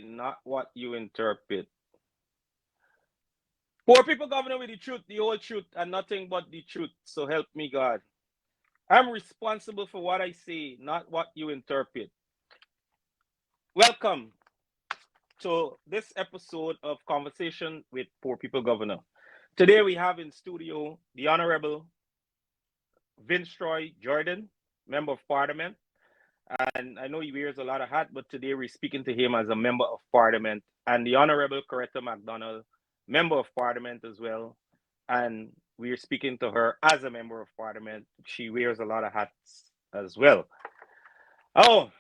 Not what you interpret. Poor people governor with the truth, the whole truth, and nothing but the truth. So help me God. I'm responsible for what I say, not what you interpret. Welcome to this episode of Conversation with Poor People Governor. Today we have in studio the Honorable Vince Troy Jordan, Member of Parliament. And I know he wears a lot of hats, but today we're speaking to him as a Member of Parliament. And the Honorable Coretta McDonald, Member of Parliament as well. And we're speaking to her as a Member of Parliament. She wears a lot of hats as well. Oh,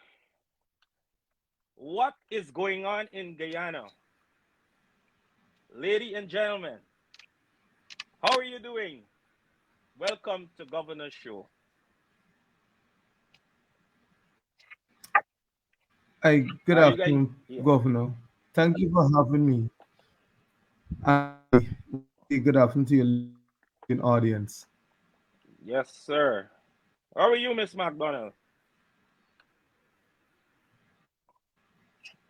what is going on in Guyana? Ladies and gentlemen, how are you doing? Welcome to Governor's Show. Hi, good Are you guys? afternoon, Yeah. Governor. Thank you for having me. Good afternoon to your listening audience. Yes, sir. How are you, Miss McDonald?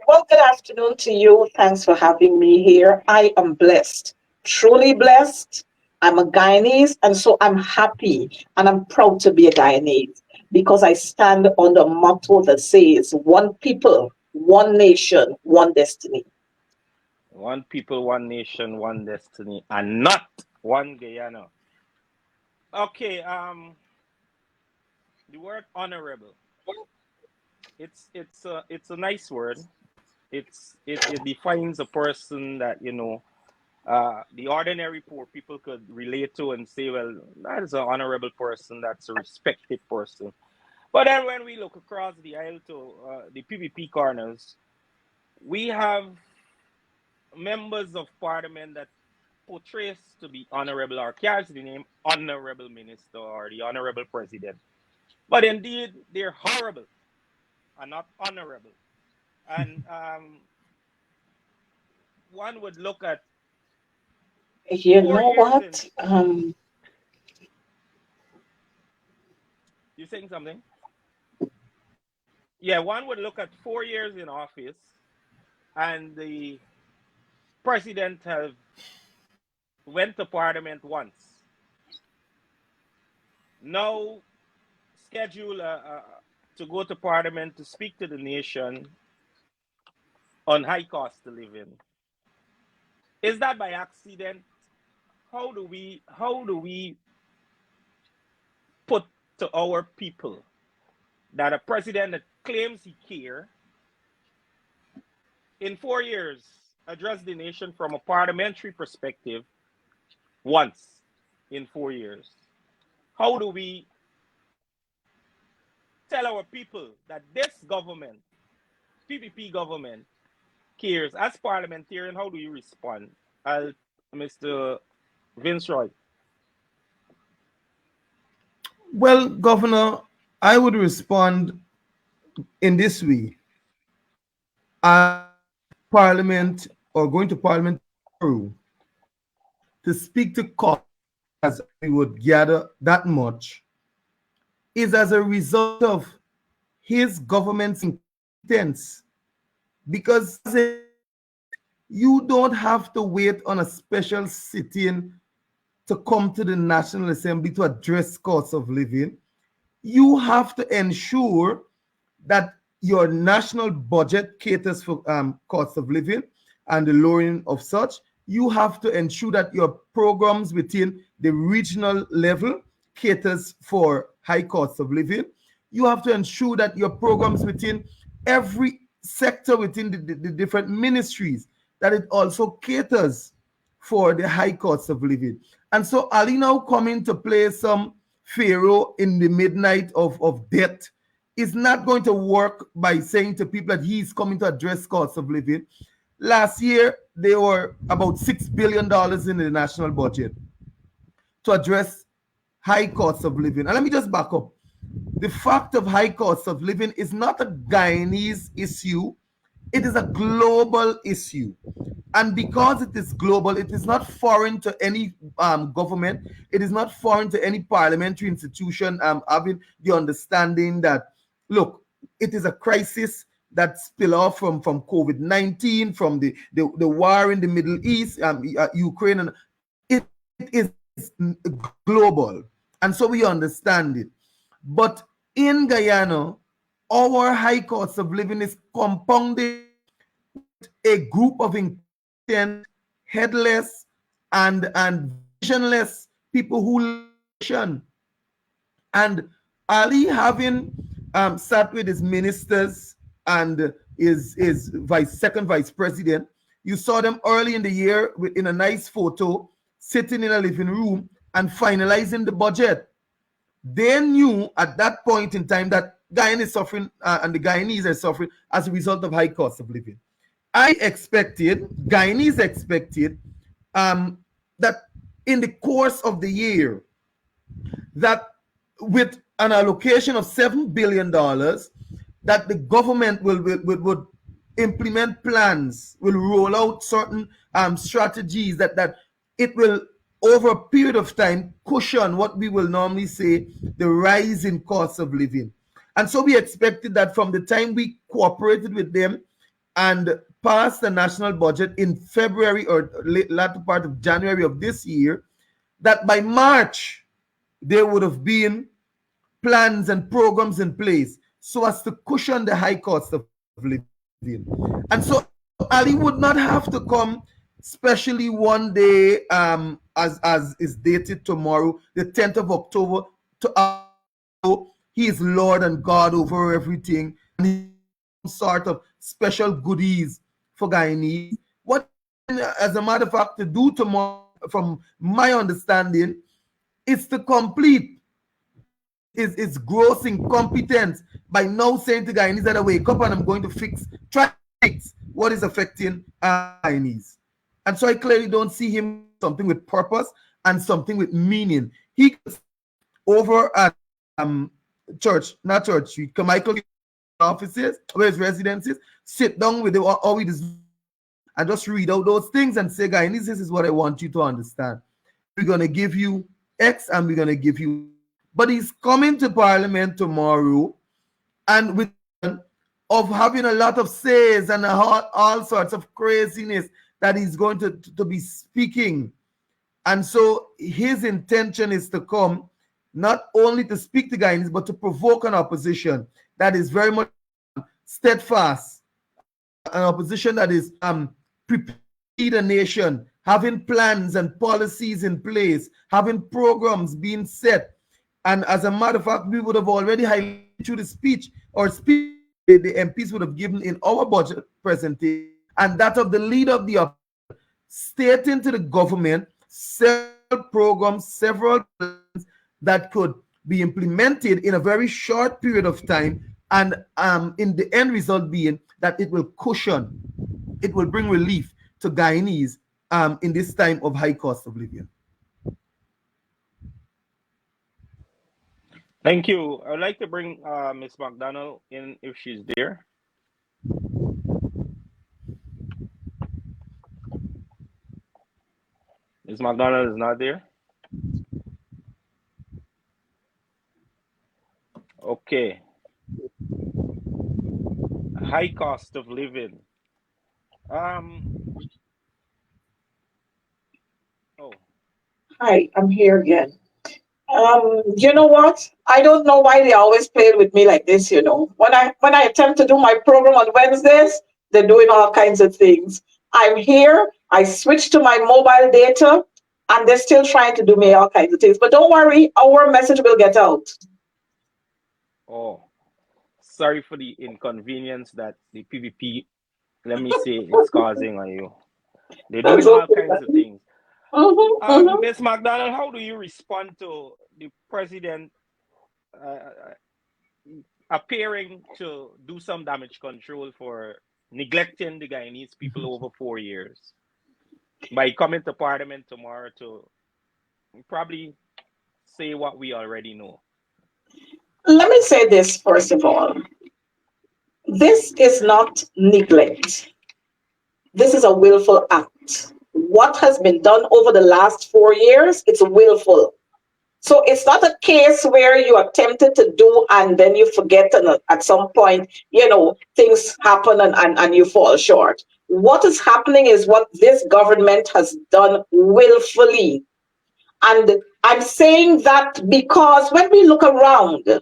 Well, good afternoon to you. Thanks for having me here. I am blessed, truly blessed. I'm a Guyanese, and so I'm happy and I'm proud to be a Guyanese because I stand on the motto that says one people, one nation, one destiny. One people, one nation, one destiny, and not one Guyana. Okay, the word honorable. It's a nice word. It defines a person that the ordinary poor people could relate to and say, well, that is an honorable person, that's a respected person. But then when we look across the aisle to the PPP corners, we have members of parliament that portrays to be honorable or carries the name honorable minister or the honorable president. But indeed, they're horrible and not honorable. And one would look at You 4 know years in. what? You saying something? Yeah, one would look at 4 years in office, and the president have went to parliament once. Now schedule to go to parliament to speak to the nation on high cost of living. Is that by accident? How do we put to our people that a president that claims he care in 4 years address the nation from a parliamentary perspective once in 4 years? How do we tell our people that this government, PPP government, cares? As parliamentarian, how do you respond? Mr. Vince Roy. Well, Governor, I would respond in this way. Parliament or going to Parliament tomorrow to speak to cause as we would gather that much is as a result of his government's incompetence. Because you don't have to wait on a special sitting to come to the National Assembly to address costs of living. You have to ensure that your national budget caters for cost of living and the lowering of such. You have to ensure that your programs within the regional level caters for high cost of living. you have to ensure that your programs within every sector within the different ministries, that it also caters for the high cost of living. And so Ali now coming to play some Pharaoh in the midnight of death is not going to work by saying to people that he's coming to address cost of living. Last year, there were about $6 billion in the national budget to address high cost of living. And let me just back up. The fact of high cost of living is not a Guyanese issue. It is a global issue. And because it is global, it is not foreign to any government. It is not foreign to any parliamentary institution having the understanding that, look, it is a crisis that spill off from COVID-19, from the war in the Middle East, Ukraine, and it is global. And so we understand it. But in Guyana, our high cost of living is compounded with a group of incompetent, headless, and visionless people who listen. And Ali having sat with his ministers and his second vice president, you saw them early in the year in a nice photo, sitting in a living room and finalizing the budget. They knew at that point in time that Guyana is suffering and the Guyanese are suffering as a result of high cost of living. Guyanese expected that in the course of the year, that with an allocation of $7 billion, that the government would implement plans, will roll out certain strategies that it will, over a period of time, cushion what we will normally say the rise in cost of living. And so we expected that from the time we cooperated with them and passed the national budget in February or latter part of January of this year, that by March, there would have been plans and programs in place so as to cushion the high cost of living. And so Ali would not have to come, especially one day, as is dated tomorrow, the 10th of October, to he is Lord and God over everything, and sort of special goodies for Guyanese. What, as a matter of fact, to do tomorrow, from my understanding, is to complete is gross incompetence by now saying to Guyanese that I wake up and I'm going to try to fix what is affecting Guyanese. And so I clearly don't see him something with purpose and something with meaning. He over at Carmichael offices, where his residences, sit down with all we deserve and just read out those things and say, Guyanese, this is what I want you to understand. We're going to give you X and we're going to give you. But he's coming to Parliament tomorrow and with of having a lot of says and all sorts of craziness that he's going to be speaking. And so his intention is to come not only to speak to Guyanese, but to provoke an opposition that is very much steadfast, an opposition that is prepared a nation, having plans and policies in place, having programs being set. And as a matter of fact, we would have already highlighted through the speech the MPs would have given in our budget presentation, and that of the leader of the opposition, stating to the government several programs, several plans that could be implemented in a very short period of time, and in the end result being that it will cushion, it will bring relief to Guyanese in this time of high cost of living. Thank you. I'd like to bring Ms. McDonald in if she's there. Ms. McDonald is not there. Okay. High cost of living. Hi, I'm here again. You know what? I don't know why they always play with me like this, you know. When I attempt to do my program on Wednesdays, they're doing all kinds of things. I'm here, I switched to my mobile data, and they're still trying to do me all kinds of things. But don't worry, our message will get out. Oh, sorry for the inconvenience that the PVP, let me say, it's causing on you. They're That's doing all okay. kinds of things. Mm-hmm. Miss McDonald, how do you respond to the president uh, appearing to do some damage control for neglecting the Guyanese people over 4 years by coming to Parliament tomorrow to probably say what we already know? Let me say this first of all. This is not neglect. This is a willful act. What has been done over the last 4 years, it's willful. So it's not a case where you are tempted to do and then you forget, and at some point, things happen and you fall short. What is happening is what this government has done willfully. And I'm saying that because when we look around,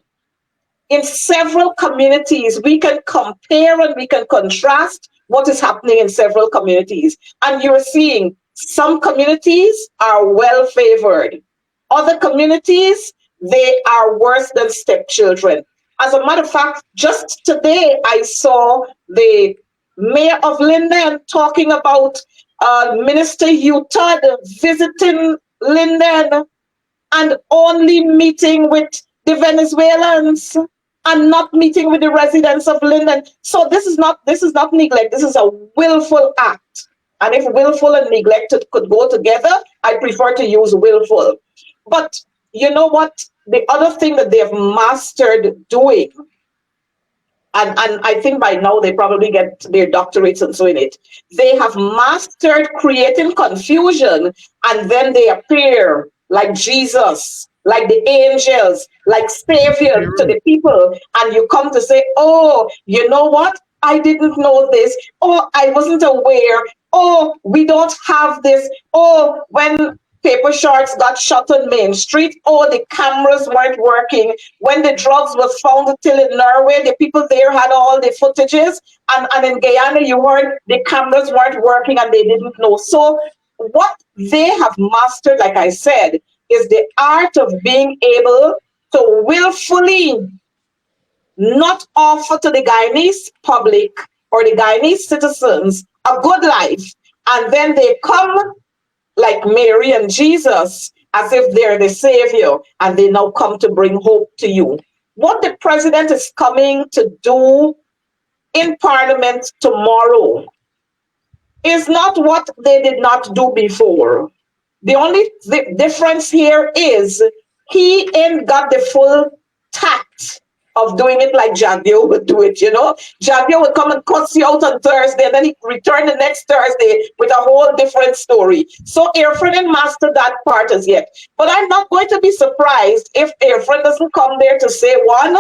in several communities, we can compare and we can contrast what is happening in several communities. And you're seeing some communities are well favored. Other communities, they are worse than stepchildren. As a matter of fact, just today I saw the mayor of Linden talking about Minister Hugh Todd visiting Linden and only meeting with the Venezuelans and not meeting with the residents of Linden. So this is not neglect. This is a willful act. And if willful and neglect could go together, I prefer to use willful. But you know what? The other thing that they've mastered doing, and I think by now they probably get their doctorates and so in it, they have mastered creating confusion, and then they appear like Jesus, like the angels, like savior to the people, and you come to say, oh, you know what? I didn't know this. Oh, I wasn't aware. Oh, we don't have this. Oh, when Paper Sharks got shot on Main Street, oh, the cameras weren't working. When the drugs was found till in Norway, the people there had all the footages. And in Guyana, you heard the cameras weren't working and they didn't know. So what they have mastered, like I said, is the art of being able to willfully not offer to the Guyanese public or the Guyanese citizens a good life. And then they come like Mary and Jesus as if they're the savior and they now come to bring hope to you. What the president is coming to do in Parliament tomorrow is not what they did not do before. The only difference here is he ain't got the full tact of doing it like Jagdio would do it, Jagdio would come and cuss you out on Thursday and then he return the next Thursday with a whole different story. So Airfred didn't master that part as yet. But I'm not going to be surprised if Airfred doesn't come there to say, one,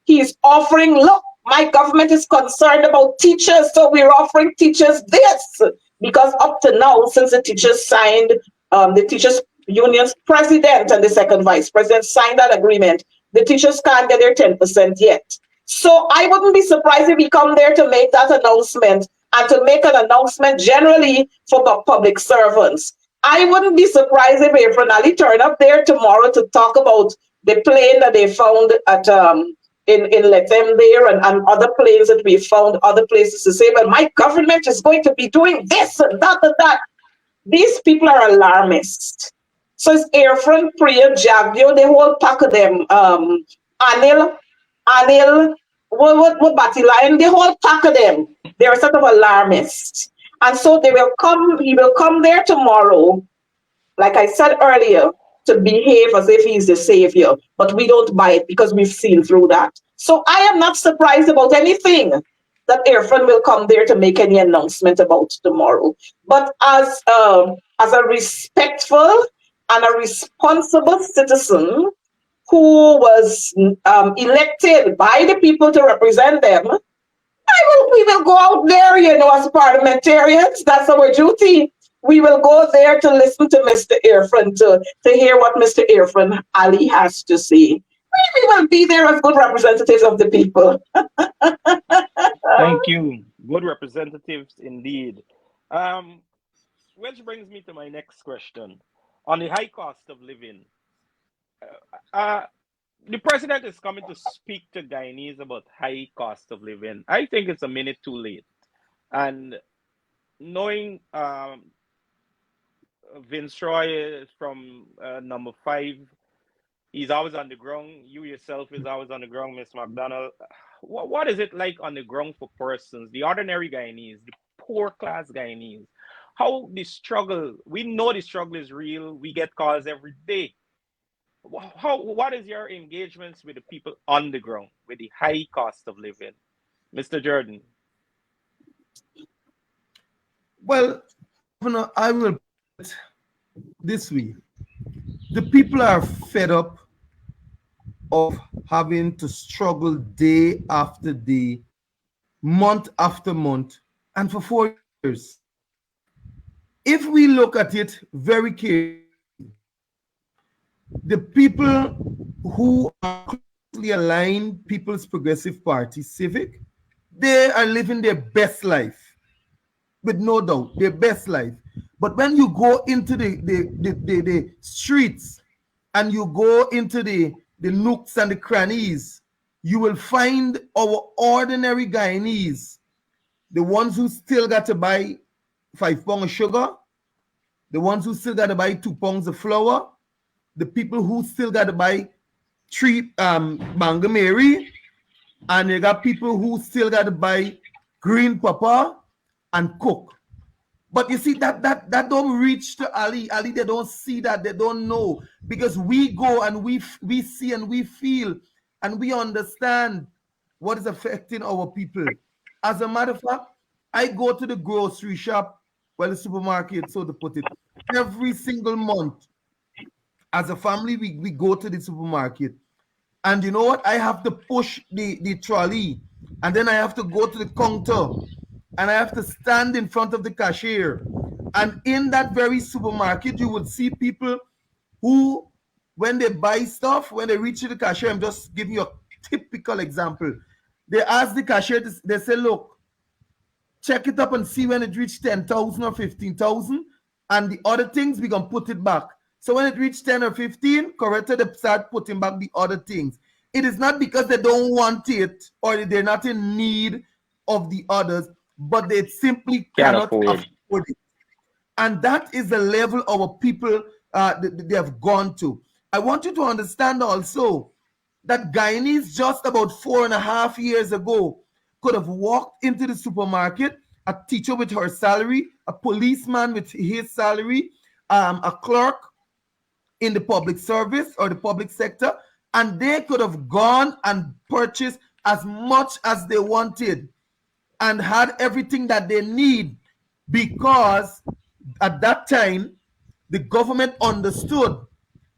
he's offering, look, my government is concerned about teachers, so we're offering teachers this. Because up to now, since the teachers signed, the teachers union's president and the second vice president signed that agreement, the teachers can't get their 10% yet. So I wouldn't be surprised if we come there to make that announcement and to make an announcement generally for the public servants. I wouldn't be surprised if April Ali turn up there tomorrow to talk about the plane that they found at in Lethem there and other planes that we found other places to say, but my government is going to be doing this and that and that. These people are alarmists. So it's Airfront, Priya, Jagdio, the whole pack of them. Anil, what Batilayan, the whole pack of them. They're sort of alarmists. And so he will come there tomorrow, like I said earlier, to behave as if he's the savior. But we don't buy it because we've seen through that. So I am not surprised about anything that Airfront will come there to make any announcement about tomorrow. But as a respectful and a responsible citizen who was elected by the people to represent them, we will go out there, as parliamentarians. That's our duty. We will go there to listen to Mr. Airfront, to hear what Mr. Airfront Ali has to say. We will be there as good representatives of the people. Thank you. Good representatives indeed. Which brings me to my next question. On the high cost of living, the president is coming to speak to Guyanese about high cost of living. I think it's a minute too late. And knowing Vince Roy is from number 5, he's always on the ground. You yourself is always on the ground, Miss McDonald. What is it like on the ground for persons, the ordinary Guyanese, the poor class Guyanese? How the struggle, we know the struggle is real. We get calls every day. What is your engagements with the people on the ground with the high cost of living? Mr. Jordan. Well, I will put it this way. The people are fed up of having to struggle day after day, month after month, and for 4 years. If we look at it very carefully, the people who are closely aligned, People's Progressive Party, Civic, they are living their best life, with no doubt, their best life. But when you go into the streets and you go into the nooks and the crannies, you will find our ordinary Guyanese, the ones who still got to buy 5 pounds of sugar, the ones who still got to buy 2 pounds of flour, the people who still got to buy 3 Banga Mary, and you got people who still got to buy green pepper and cook. But you see, that don't reach to Ali. Ali, they don't see that, they don't know. Because we go and we see and we feel and we understand what is affecting our people. As a matter of fact, I go to the grocery shop, well, the supermarket, so to put it, every single month. As a family, we go to the supermarket. And you know what? I have to push the trolley. And then I have to go to the counter. And I have to stand in front of the cashier. And in that very supermarket, you would see people who, when they buy stuff, when they reach to the cashier, I'm just giving you a typical example. They ask the cashier, they say, look, check it up and see when it reached 10,000 or 15,000. And the other things, we're going to put it back. So when it reached 10 or 15, corrected, they start putting back the other things. It is not because they don't want it or they're not in need of the others, but they simply cannot afford it. And that is the level our people they have gone to. I want you to understand also that Guyanese just about 4.5 years ago could have walked into the supermarket, a teacher with her salary, a policeman with his salary, a clerk in the public service or the public sector, and they could have gone and purchased as much as they wanted and had everything that they need, because at that time the government understood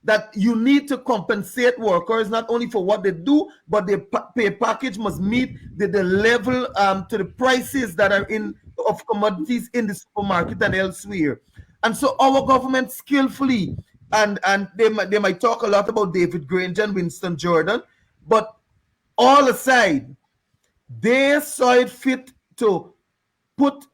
that you need to compensate workers not only for what they do, but their pay package must meet the level to the prices that are in of commodities in the supermarket and elsewhere. And so our government skillfully, and they might talk a lot about David Granger and Winston Jordan, but all aside, they saw it fit to put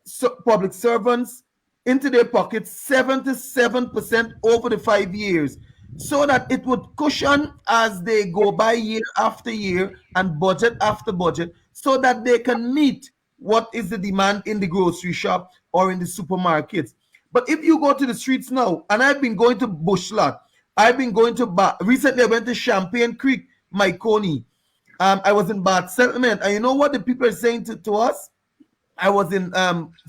public servants into their pockets 77% over the 5 years, so that it would cushion as they go by year after year and budget after budget, so that they can meet what is the demand in the grocery shop or in the supermarkets. But if you go to the streets now, and I've been going to Bushlot, I've been going to recently I went to Champagne Creek, Myconi. I was in Bath Settlement, and you know what the people are saying to us? I was in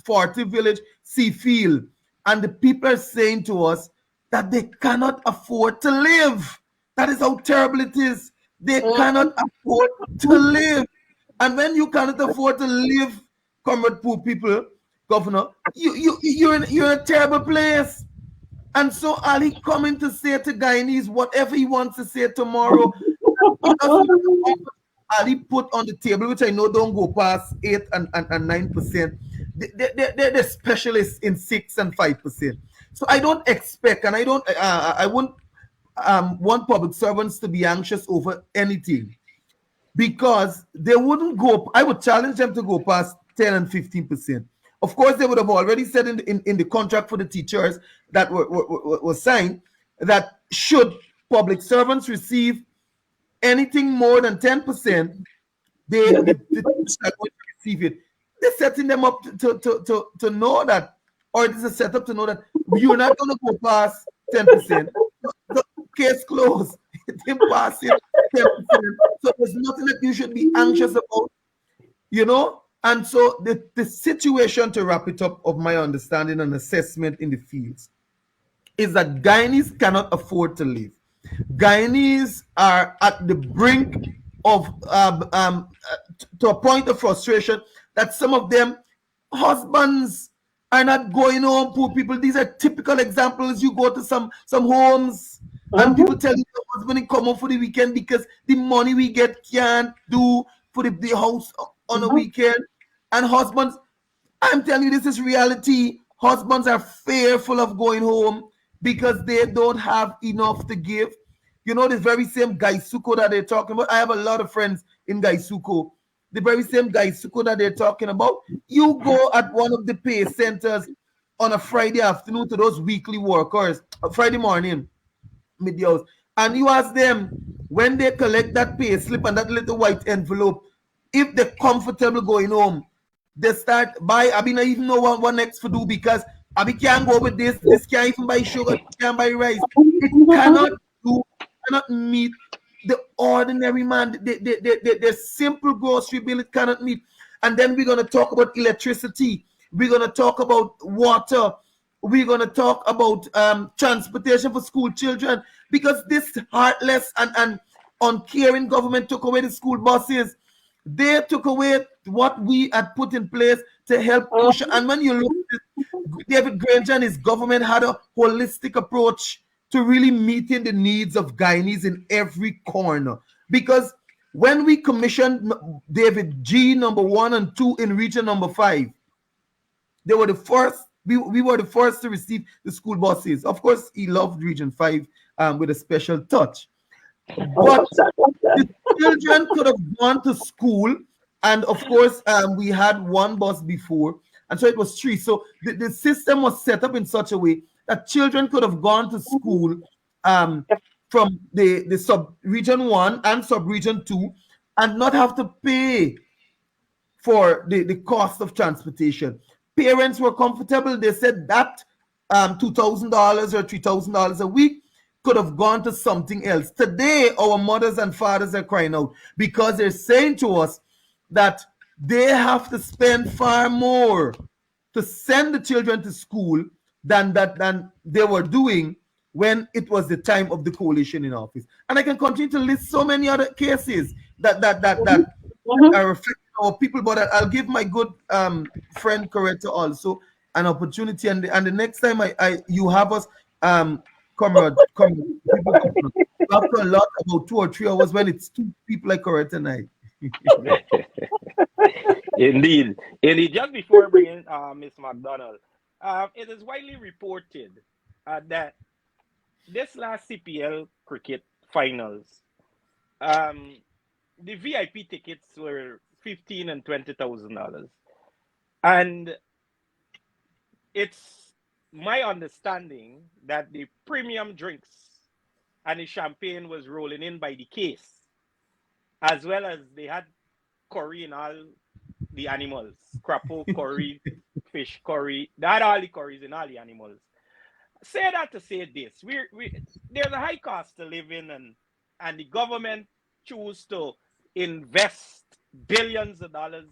Forty Village, Seafield, and the people are saying to us that they cannot afford to live. That is how terrible it is. They cannot afford to live. And when you cannot afford to live, comrade poor people, Governor, you're in a terrible place. And so Ali coming to say to Guyanese whatever he wants to say tomorrow, Ali put on the table, which I know don't go past 8 and 9%. They're specialists in 6 and 5%. So I don't expect, and I wouldn't want public servants to be anxious over anything, because they wouldn't go. I would challenge them to go past 10 and 15%. Of course, they would have already said in the contract for the teachers that was signed that should public servants receive anything more than 10%, Yeah, the teachers are going to receive it. They're setting them up to know that, or it is a setup to know that you're not going to go past 10%. The case closed. It didn't pass it 10%. So there's nothing that you should be anxious about, you know? And so the situation, to wrap it up, of my understanding and assessment in the fields, is that Guyanese cannot afford to live. Guyanese are at the brink of to a point of frustration that some of them husbands are not going home. Poor people. These are typical examples. You go to some homes and people tell you the husband come home for the weekend because the money we get can't do for the house on a weekend. And husbands, I'm telling you, this is reality. Husbands are fearful of going home because they don't have enough to give. You know, this very same Gaisuko that they're talking about. I have a lot of friends in Gaisuko. The very same Gaisuko that they're talking about. You go at one of the pay centers on a Friday afternoon to those weekly workers, Friday morning, midday hours, and you ask them when they collect that pay slip and that little white envelope, if they're comfortable going home. They start buy. I mean, I even know what next to do because I can't go with this. This can't even buy sugar. Can't buy rice. It cannot meet the ordinary man. The simple grocery bill it cannot meet. And then we're gonna talk about electricity. We're gonna talk about water. We're gonna talk about transportation for school children because this heartless and uncaring government took away the school buses. They took away what we had put in place to help push. And when you look at David Granger and his government had a holistic approach to really meeting the needs of Guyanese in every corner. Because when we commissioned David G number 1 and 2 in region number 5, they were the first. We were the first to receive the school buses. Of course, he loved region 5 with a special touch. But the children could have gone to school, and of course, we had one bus before, and so it was 3. So the system was set up in such a way that children could have gone to school from the sub-region 1 and sub-region 2 and not have to pay for the cost of transportation. Parents were comfortable. They said that $2,000 or $3,000 a week could have gone to something else. Today, our mothers and fathers are crying out because they're saying to us that they have to spend far more to send the children to school than they were doing when it was the time of the coalition in office. And I can continue to list so many other cases that are reflecting our people, but I'll give my good friend Coretta also an opportunity. And the next time you have us comrade, after a lot, about 2 or 3 hours when it's 2 people like Coretta and I. Indeed. Just before I bring in Ms. McDonald, it is widely reported that this last CPL cricket finals, the VIP tickets were $15,000 and $20,000, and it's my understanding that the premium drinks and the champagne was rolling in by the case, as well as they had curry in all the animals, crapo curry, fish curry. They had all the curries in all the animals. Say that to say this: there's a high cost to living, and the government choose to invest billions of dollars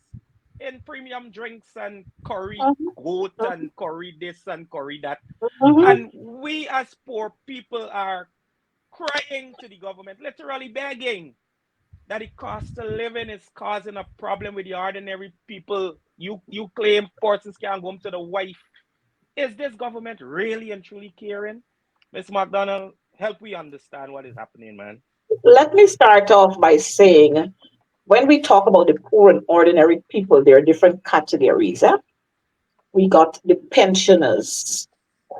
in premium drinks and curry goat and curry this and curry that. And we as poor people are crying to the government, literally begging that the cost of living is causing a problem with the ordinary people. You claim persons can't go home to the wife. Is this government really and truly caring? Ms. McDonald, help we understand what is happening, man. Let me start off by saying, when we talk about the poor and ordinary people, there are different categories. We got the pensioners,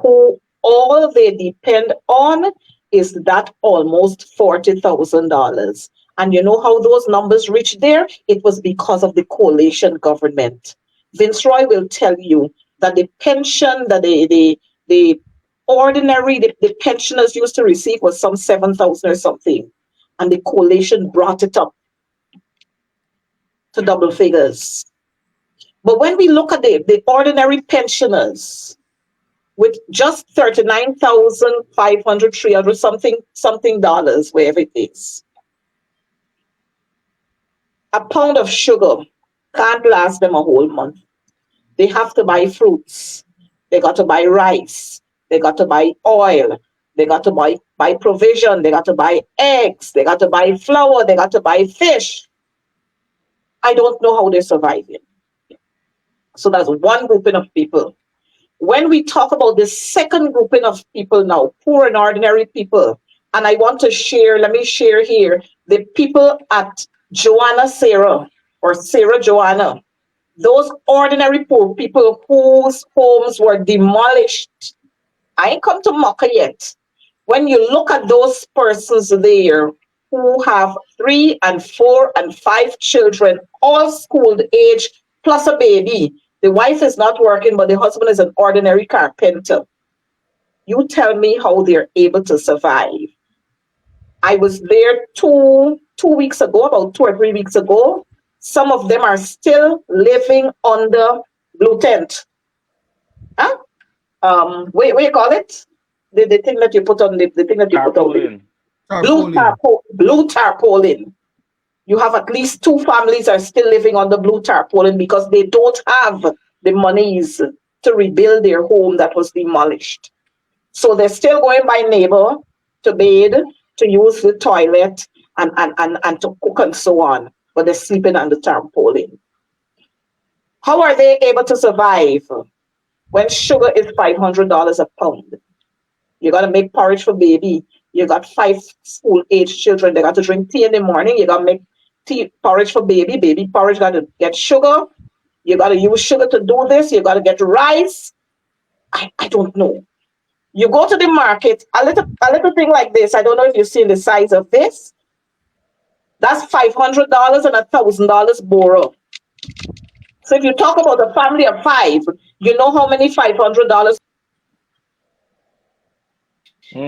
who all they depend on is that almost $40,000. And you know how those numbers reached there? It was because of the coalition government. Vince Roy will tell you that the pension that the ordinary, the pensioners used to receive was some 7,000 or something. and the coalition brought it up to double figures. But when we look at the ordinary pensioners with just 39,500, 300 something dollars, wherever it is, a pound of sugar can't last them a whole month. They have to buy fruits. They got to buy rice. They got to buy oil. They got to buy provision. They got to buy eggs. They got to buy flour. They got to buy fish. I don't know how they're surviving. So that's one grouping of people. When we talk about the second grouping of people now, poor and ordinary people, and I want to share, let me share here, the people at Joanna Sarah, or Sarah Joanna, those ordinary poor people whose homes were demolished. I ain't come to Mocha yet. When you look at those persons there who have 3 and 4 and 5 children, all schooled age, plus a baby, the wife is not working, but the husband is an ordinary carpenter. You tell me how they're able to survive. I was there two weeks ago, about 2 or 3 weeks ago. Some of them are still living under blue tent. Huh? What you call it? The thing that you put on the thing that you Tarpaulin. put on blue tarpaulin. You have at least 2 families are still living on the blue tarpaulin because they don't have the monies to rebuild their home that was demolished. So they're still going by neighbor to bathe, to use the toilet, and to cook and so on. But they're sleeping on the tarpaulin. How are they able to survive when sugar is $500 a pound? You got to make porridge for baby. You got 5 school-age children. They got to drink tea in the morning. You got to make tea porridge for baby. Baby porridge got to get sugar. You got to use sugar to do this. You got to get rice. I don't know. You go to the market, a little thing like this. I don't know if you've seen the size of this. That's $500 and $1,000 borrow. So if you talk about a family of 5, you know how many $500.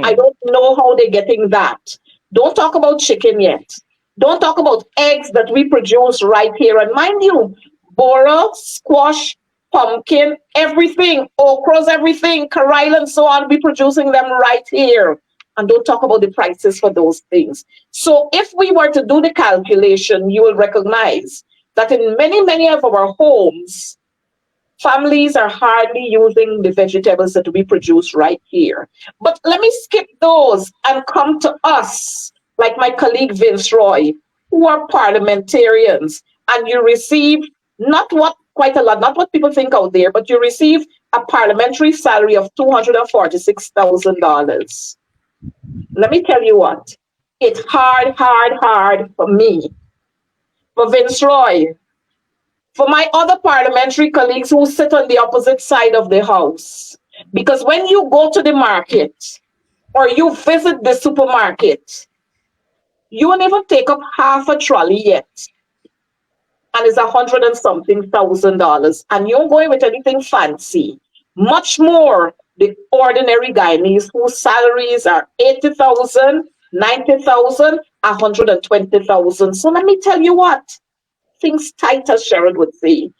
I don't know how they're getting that. Don't talk about chicken yet. Don't talk about eggs that we produce right here. And mind you, boro, squash, pumpkin, everything, okras, everything, corral and so on, we producing them right here. And don't talk about the prices for those things. So if we were to do the calculation, you will recognize that in many, many of our homes, families are hardly using the vegetables that we produce right here. But let me skip those and come to us, like my colleague Vince Roy, who are parliamentarians, and you receive quite a lot, not what people think out there, but you receive a parliamentary salary of $246,000. Let me tell you what, it's hard for me, for Vince Roy, for my other parliamentary colleagues who sit on the opposite side of the house. Because when you go to the market or you visit the supermarket, you won't even take up half a trolley yet. And it's $100 and something thousand, and you're going with anything fancy. Much more the ordinary Guyanese whose salaries are $80,000, $90,000, $120,000. So let me tell you what, things tight, as Sharon would say.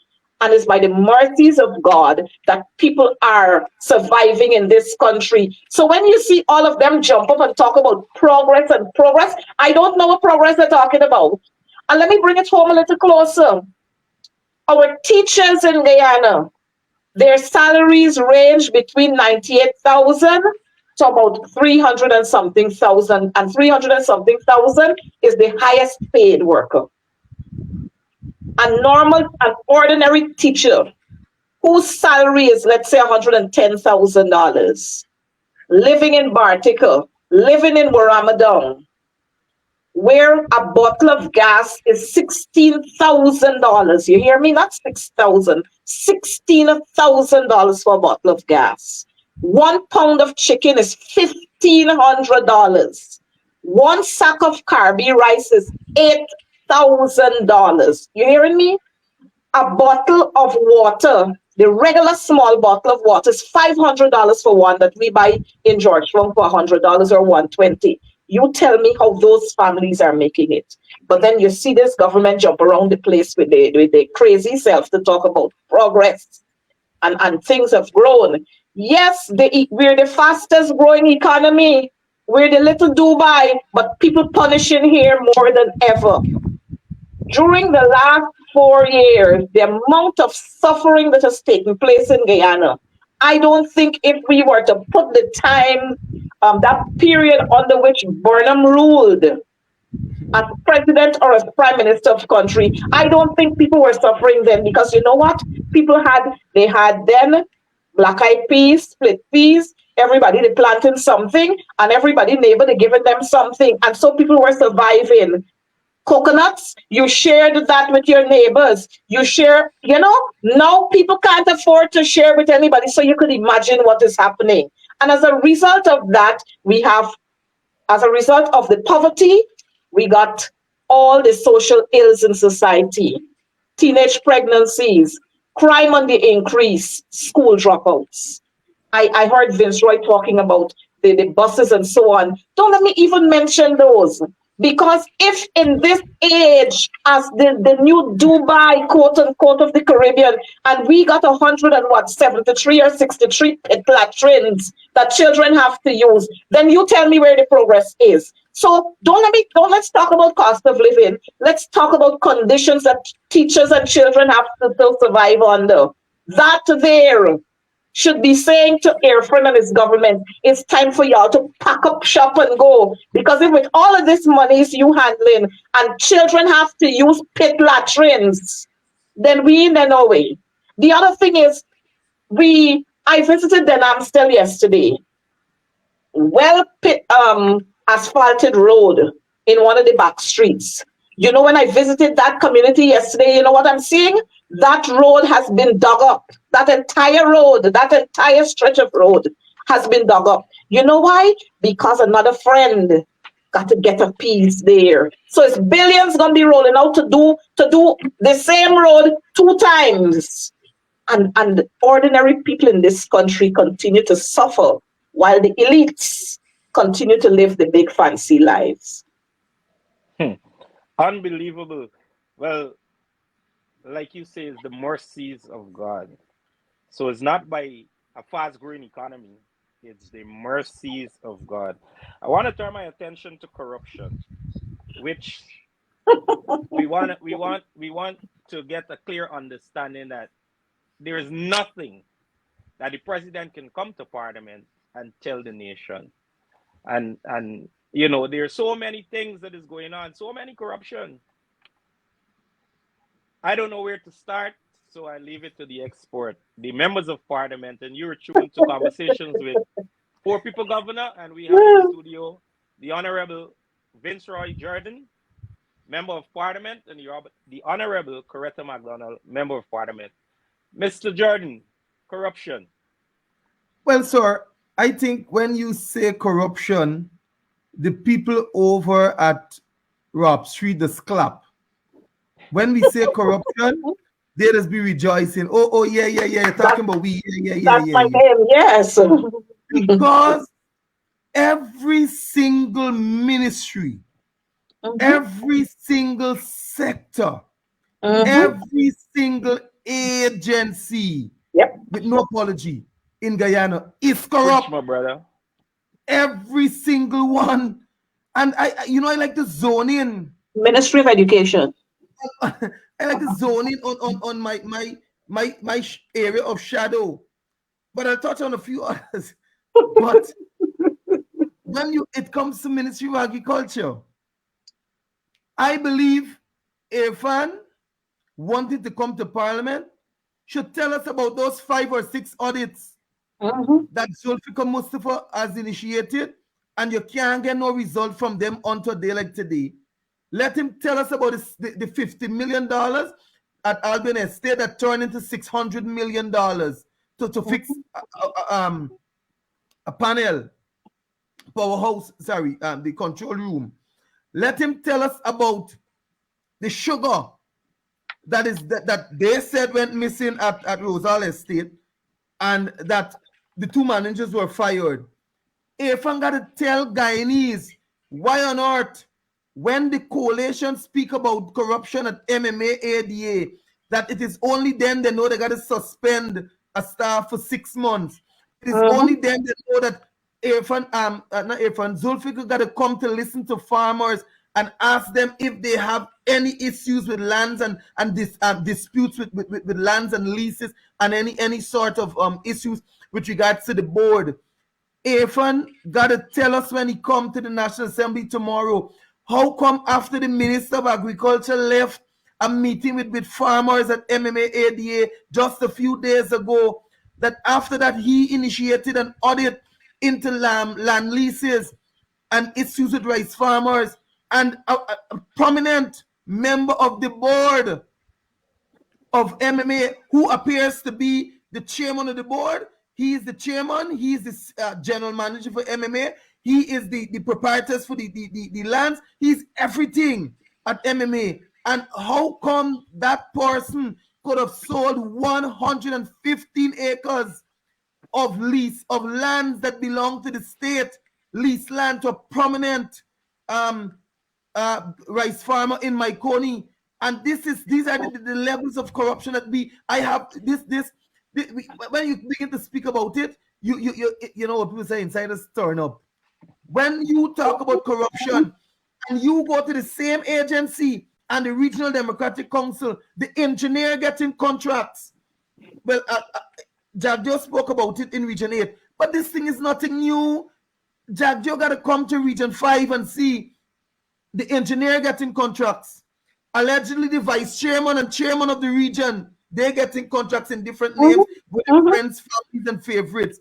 And it's by the mercies of God that people are surviving in this country. So when you see all of them jump up and talk about progress, I don't know what progress they're talking about. And let me bring it home a little closer. Our teachers in Guyana, their salaries range between $98,000 to about $300 and something thousand. And $300 and something thousand is the highest paid worker. An ordinary teacher whose salary is, let's say, $110,000, living in Bartica, living in Warramadong, where a bottle of gas is $16,000. You hear me? Not $6,000. $16,000 for a bottle of gas. 1 pound of chicken is $1,500. 1 sack of carby rice is $8,000. You hearing me? A bottle of water, the regular small bottle of water, is $500 for one that we buy in Georgetown for $100 or $120. You tell me how those families are making it. But then you see this government jump around the place with the crazy self to talk about progress and things have grown. Yes, we're the fastest growing economy. We're the little Dubai, but people punishing here more than ever. During the last 4 years, the amount of suffering that has taken place in Guyana, I don't think if we were to put the time, that period under which Burnham ruled as president or as prime minister of the country, I don't think people were suffering then, because you know what? They had then black eyed peas, split peas, everybody they planting something, and everybody neighbor they giving them something. And so people were surviving. Coconuts, you shared that with your neighbors. You share, now people can't afford to share with anybody. So you could imagine what is happening. And as a result of that, as a result of the poverty, we got all the social ills in society, teenage pregnancies, crime on the increase, school dropouts. I heard Vince Roy talking about the buses and so on. Don't let me even mention those. Because if in this age, as the new Dubai, quote unquote, of the Caribbean, and we got 73 or 63 pit latrines that children have to use, then you tell me where the progress is. So let's talk about cost of living. Let's talk about conditions that teachers and children have to still survive under. That there should be saying to Irfan and his government, it's time for y'all to pack up shop and go. Because if with all of this money is you handling and children have to use pit latrines, then we in no way. The other thing is, I visited Den Amstel yesterday. Asphalted road in one of the back streets. You know, when I visited that community yesterday, you know what I'm seeing? That road has been dug up. That entire road, that entire stretch of road has been dug up. You know why? Because another friend got to get a piece there. So it's billions gonna be rolling out to do the same road 2 times. And ordinary people in this country continue to suffer while the elites continue to live the big fancy lives. Unbelievable. Well, like you say, it's the mercies of God. So it's not by a fast-growing economy, it's the mercies of God. I want to turn my attention to corruption, which we want to get a clear understanding that there is nothing that the president can come to Parliament and tell the nation. And there's so many things that is going on, so many corruption. I don't know where to start, so I leave it to the expert, the members of Parliament, and you're tuned to Conversations with Four People Governor, and we have in the studio the Honorable Vince Roy Jordan, Member of Parliament, and the Honorable Coretta McDonald, Member of Parliament. Mr. Jordan, corruption. Well, sir, I think when you say corruption, the people over at Rob Street just clap. When we say corruption, they just be rejoicing. Oh, yeah. You're talking about we, yeah. That's my name, yes. Because every single ministry, every single sector, every single agency, with no apology, in Guyana is corrupt. Preach, my brother. Every single one. And I like the zoning. Ministry of Education. I like the zoning on my area of shadow. But I'll touch on a few others. But when it comes to Ministry of Agriculture, I believe Irfan wanted to come to Parliament should tell us about those 5 or 6 audits that Zulfikar Mustafa has initiated, and you can't get no result from them until a day like today. Let him tell us about the $50 million at Albion Estate that turned into $600 million to fix a panel, powerhouse, the control room. Let him tell us about the sugar that they said went missing at Rosal Estate, and that the 2 managers were fired. Irfan got to tell Guyanese Why on earth, when the coalition speak about corruption at MMA, ADA, that it is only then they know they got to suspend a staff for 6 months. It is only then they know that Zulfikar got to come to listen to farmers and ask them if they have any issues with lands and disputes with lands and leases and any sort of issues with regards to the board. Irfan got to tell us when he come to the National Assembly tomorrow, how come after the Minister of Agriculture left a meeting with farmers at MMA ADA just a few days ago, that after that he initiated an audit into land leases and issues with rice farmers, and a prominent member of the board of MMA who appears to be the chairman of the board. He is the chairman. He is the general manager for MMA. He is the proprietors for the lands. He's everything at MMA. And how come that person could have sold 115 acres of lease of lands that belong to the state, lease land to a prominent rice farmer in Maikoni? And these are the levels of corruption that when you begin to speak about it, you know what people say, insiders turn up. When you talk about corruption and you go to the same agency and the Regional Democratic Council, the engineer getting contracts. Well, Jagjo spoke about it in Region 8, but this thing is nothing new. Jagjo got to come to Region 5 and see the engineer getting contracts. Allegedly, the vice chairman and chairman of the region, they're getting contracts in different names with friends, families, and favorites.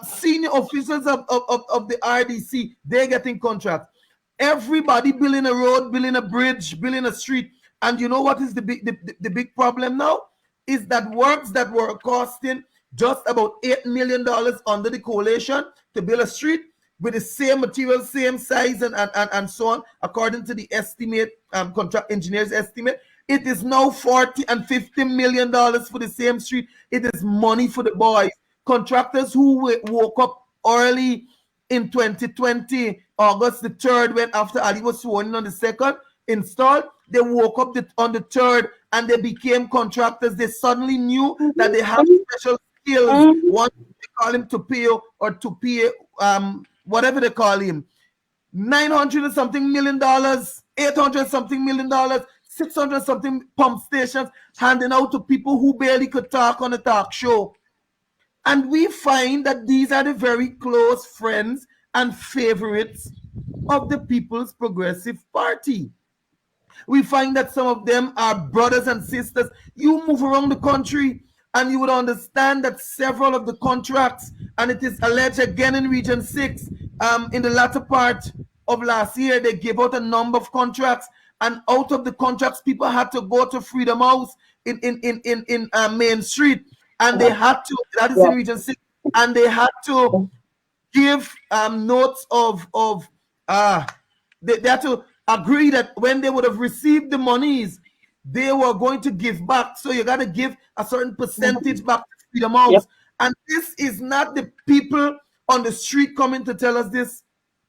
Senior officials of the RDC, they're getting contracts. Everybody building a road, building a bridge, building a street. And you know what is the big problem now? Is that works that were costing just about $8 million under the coalition to build a street with the same material, same size, and so on, according to the estimate, contract engineers estimate. It is now $40 and $50 million for the same street. It is money for the boys. Contractors who woke up early in 2020, August the 3rd, when after Ali was sworn in on the 2nd, installed, they woke up on the 3rd and they became contractors. They suddenly knew that they have special skills. One, they call him Tupio or Tupie, whatever they call him. $900 and something million, $800 something million, 600 something pump stations handing out to people who barely could talk on a talk show. And we find that these are the very close friends and favorites of the People's Progressive Party. We find that some of them are brothers and sisters. You move around the country and you would understand that several of the contracts, and it is alleged again in Region 6, in the latter part of last year, they gave out a number of contracts, and out of the contracts, people had to go to Freedom House in Main Street, and they had to, that is in Region 6, and they had to give notes they had to agree that when they would have received the monies, they were going to give back. So you got to give a certain percentage back to Freedom House. And this is not the people on the street coming to tell us this,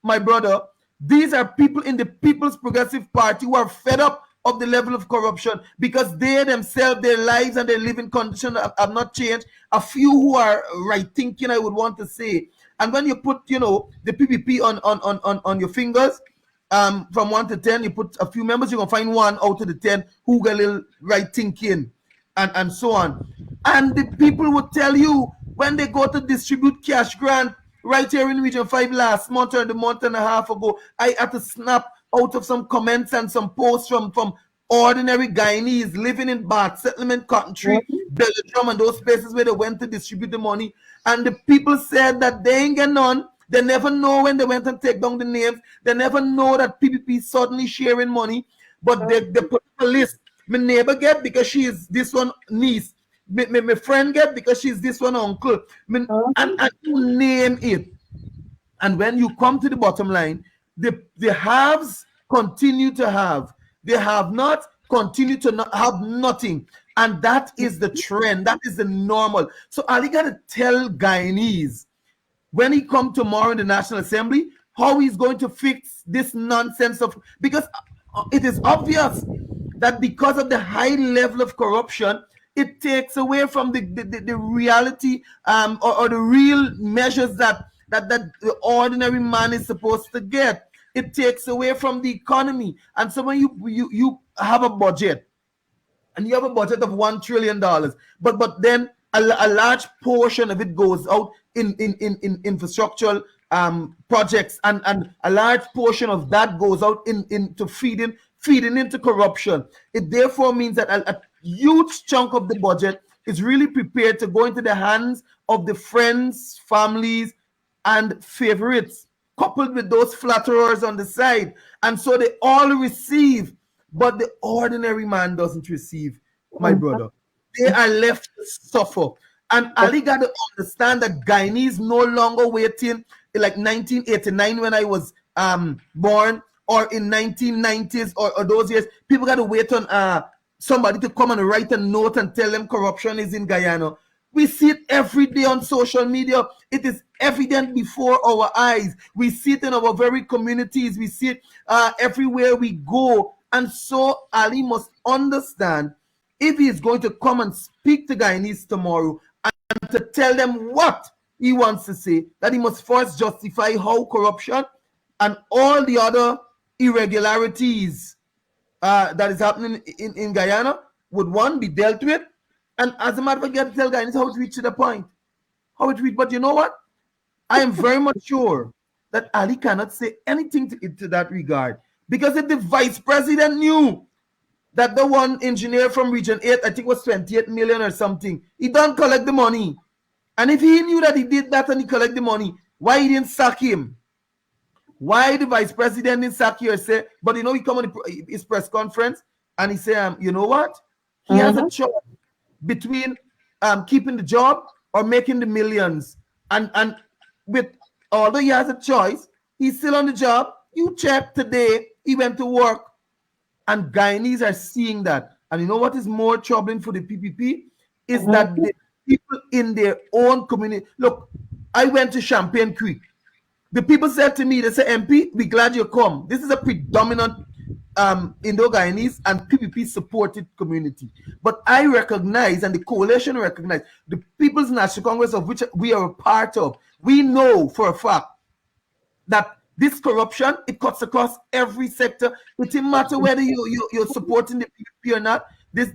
my brother. These are people in the People's Progressive Party who are fed up of the level of corruption because they themselves, their lives and their living conditions have not changed. A few who are right thinking, I would want to say. And when you put, the PPP on your fingers, from 1 to 10, you put a few members, you're going to find 1 out of the 10 who got a little right thinking and so on. And the people would tell you when they go to distribute cash grant right here in Region 5 last month or the month and a half ago, I had to snap out of some comments and some posts from ordinary Guyanese living in Bath, Settlement, Cotton Tree, Belgium, and those places where they went to distribute the money. And the people said that they ain't get none. They never know when they went and take down the names. They never know that PPP suddenly sharing money. But they put a list. My neighbor get because she is this one niece. My friend get because she's this one uncle. And you name it. And when you come to the bottom line, the haves continue to have. They have not continue to not have nothing. And that is the trend. That is the normal. So Ali got to tell Guyanese, when he come tomorrow in the National Assembly, how he's going to fix this nonsense of, because it is obvious that because of the high level of corruption, it takes away from the reality or the real measures that the ordinary man is supposed to get. It takes away from the economy. And so when you have a budget, and you have a budget of $1 trillion, but then a large portion of it goes out in infrastructural projects, and a large portion of that goes out into feeding into corruption. It therefore means that a huge chunk of the budget is really prepared to go into the hands of the friends, families, and favorites, coupled with those flatterers on the side. And so they all receive, but the ordinary man doesn't receive, my brother. They are left to suffer. And Ali got to understand that Guyanese no longer waiting like 1989 when I was born, or in 1990s or those years. People got to wait on somebody to come and write a note and tell them corruption is in Guyana. We see it every day on social media. It is evident before our eyes. We see it in our very communities. We see it everywhere we go. And so Ali must understand, if he is going to come and speak to Guyanese tomorrow and to tell them what he wants to say, that he must first justify how corruption and all the other irregularities that is happening in Guyana would, one, be dealt with. And as a matter of fact, you have to tell Guyanese how it reached to the point. How it reached. But you know what? I am very much sure that Ali cannot say anything to that regard. Because if the vice president knew that the one engineer from Region 8, I think was 28 million or something, he don't collect the money. And if he knew that he did that and he collect the money, why he didn't sack him? Why the vice president didn't sack you or say, but you know, he come on his press conference and he say, you know what? He has a choice between keeping the job or making the millions. And with, although he has a choice, he's still on the job. You check today, he went to work. And Guyanese are seeing that. And you know what is more troubling for the PPP? Is that the people in their own community. Look, I went to Champagne Creek. The people said to me, they said, MP, we're glad you come. This is a predominant Indo-Guyanese and PPP supported community. But I recognize, and the coalition recognize, the People's National Congress, of which we are a part of, we know for a fact that this corruption, it cuts across every sector. It doesn't matter whether you're supporting the PPP or not. This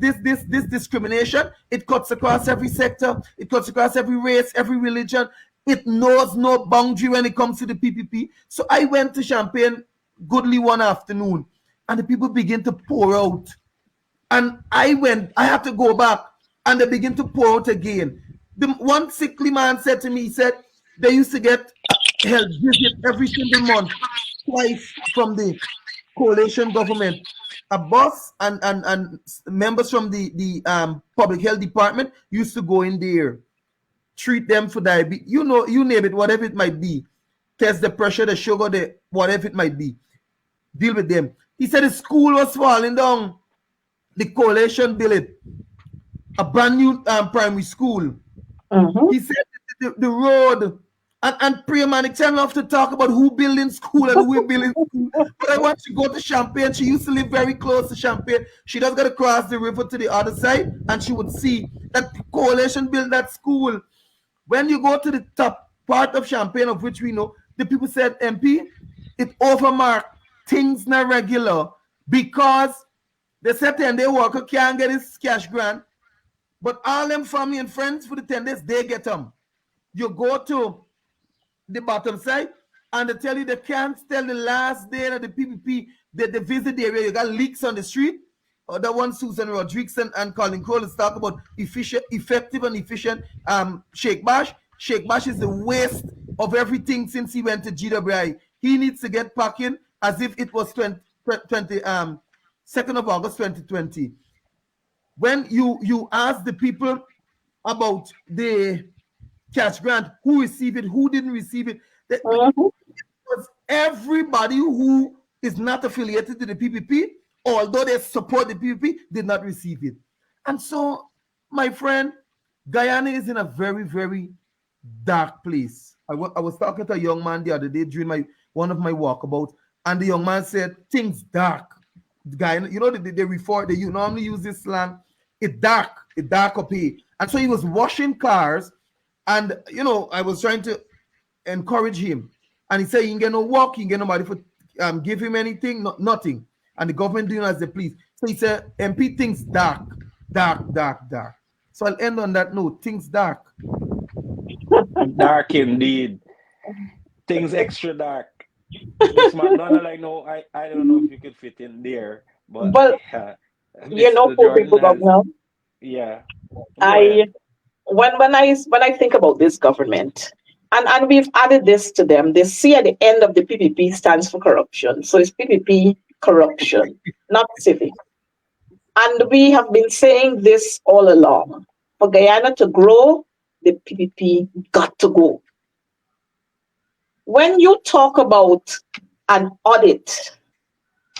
discrimination, it cuts across every sector. It cuts across every race, every religion. It knows no boundary when it comes to the PPP. So I went to Champagne Goodly one afternoon, and the people begin to pour out. And I had to go back, and they begin to pour out again. The one sickly man said to me, he said, they used to get health visit every single month, twice from the coalition government. A boss and members from the public health department used to go in there, treat them for diabetes, you know, you name it, whatever it might be, test the pressure, the sugar, the whatever it might be, deal with them. He said the school was falling down. The coalition built it, a brand new primary school. He said the road, and Priya Manik love to talk about who building school and who building school. But I want to go to Champagne. She used to live very close to Champagne. She just got to cross the river to the other side, and she would see that the coalition built that school. When you go to the top part of Champagne, of which we know, the people said, MP, it overmarked, things not regular, because they said and they worker can't get his cash grant, but all them family and friends for the 10 days, they get them. You go to the bottom side, and they tell you they can't tell the last day that the PPP, they visit the area, you got leaks on the street. The one Susan Rodriguez and Colin Cole is talking about effective and efficient Sheikh Bash. Sheikh Bash is the waste of everything since he went to GWI. He needs to get packing as if it was 2nd of August 2020. When you ask the people about the cash grant, who received it, who didn't receive it, it was everybody who is not affiliated to the PPP, although they support the PPP, did not receive it. And so, my friend, Guyana is in a very, very dark place. I was talking to a young man the other day during one of my walkabouts, and the young man said, things dark. The guy, you know, they normally use this slang, it dark up here. And so he was washing cars, and, you know, I was trying to encourage him. And he said, he ain't get no work, he ain't get nobody for give him anything, nothing. And the government doing as they please. So he said, MP, things dark. So I'll end on that note, things dark. Dark indeed. Things extra dark. Miss McDonald, I know, I don't know if you could fit in there, but you know, Mr. for people Jordan now, yeah. When I think about this government, and we've added this to them, they see at the end of the PPP stands for corruption. So it's PPP corruption, not civic. And we have been saying this all along. For Guyana to grow, the PPP got to go. When you talk about an audit,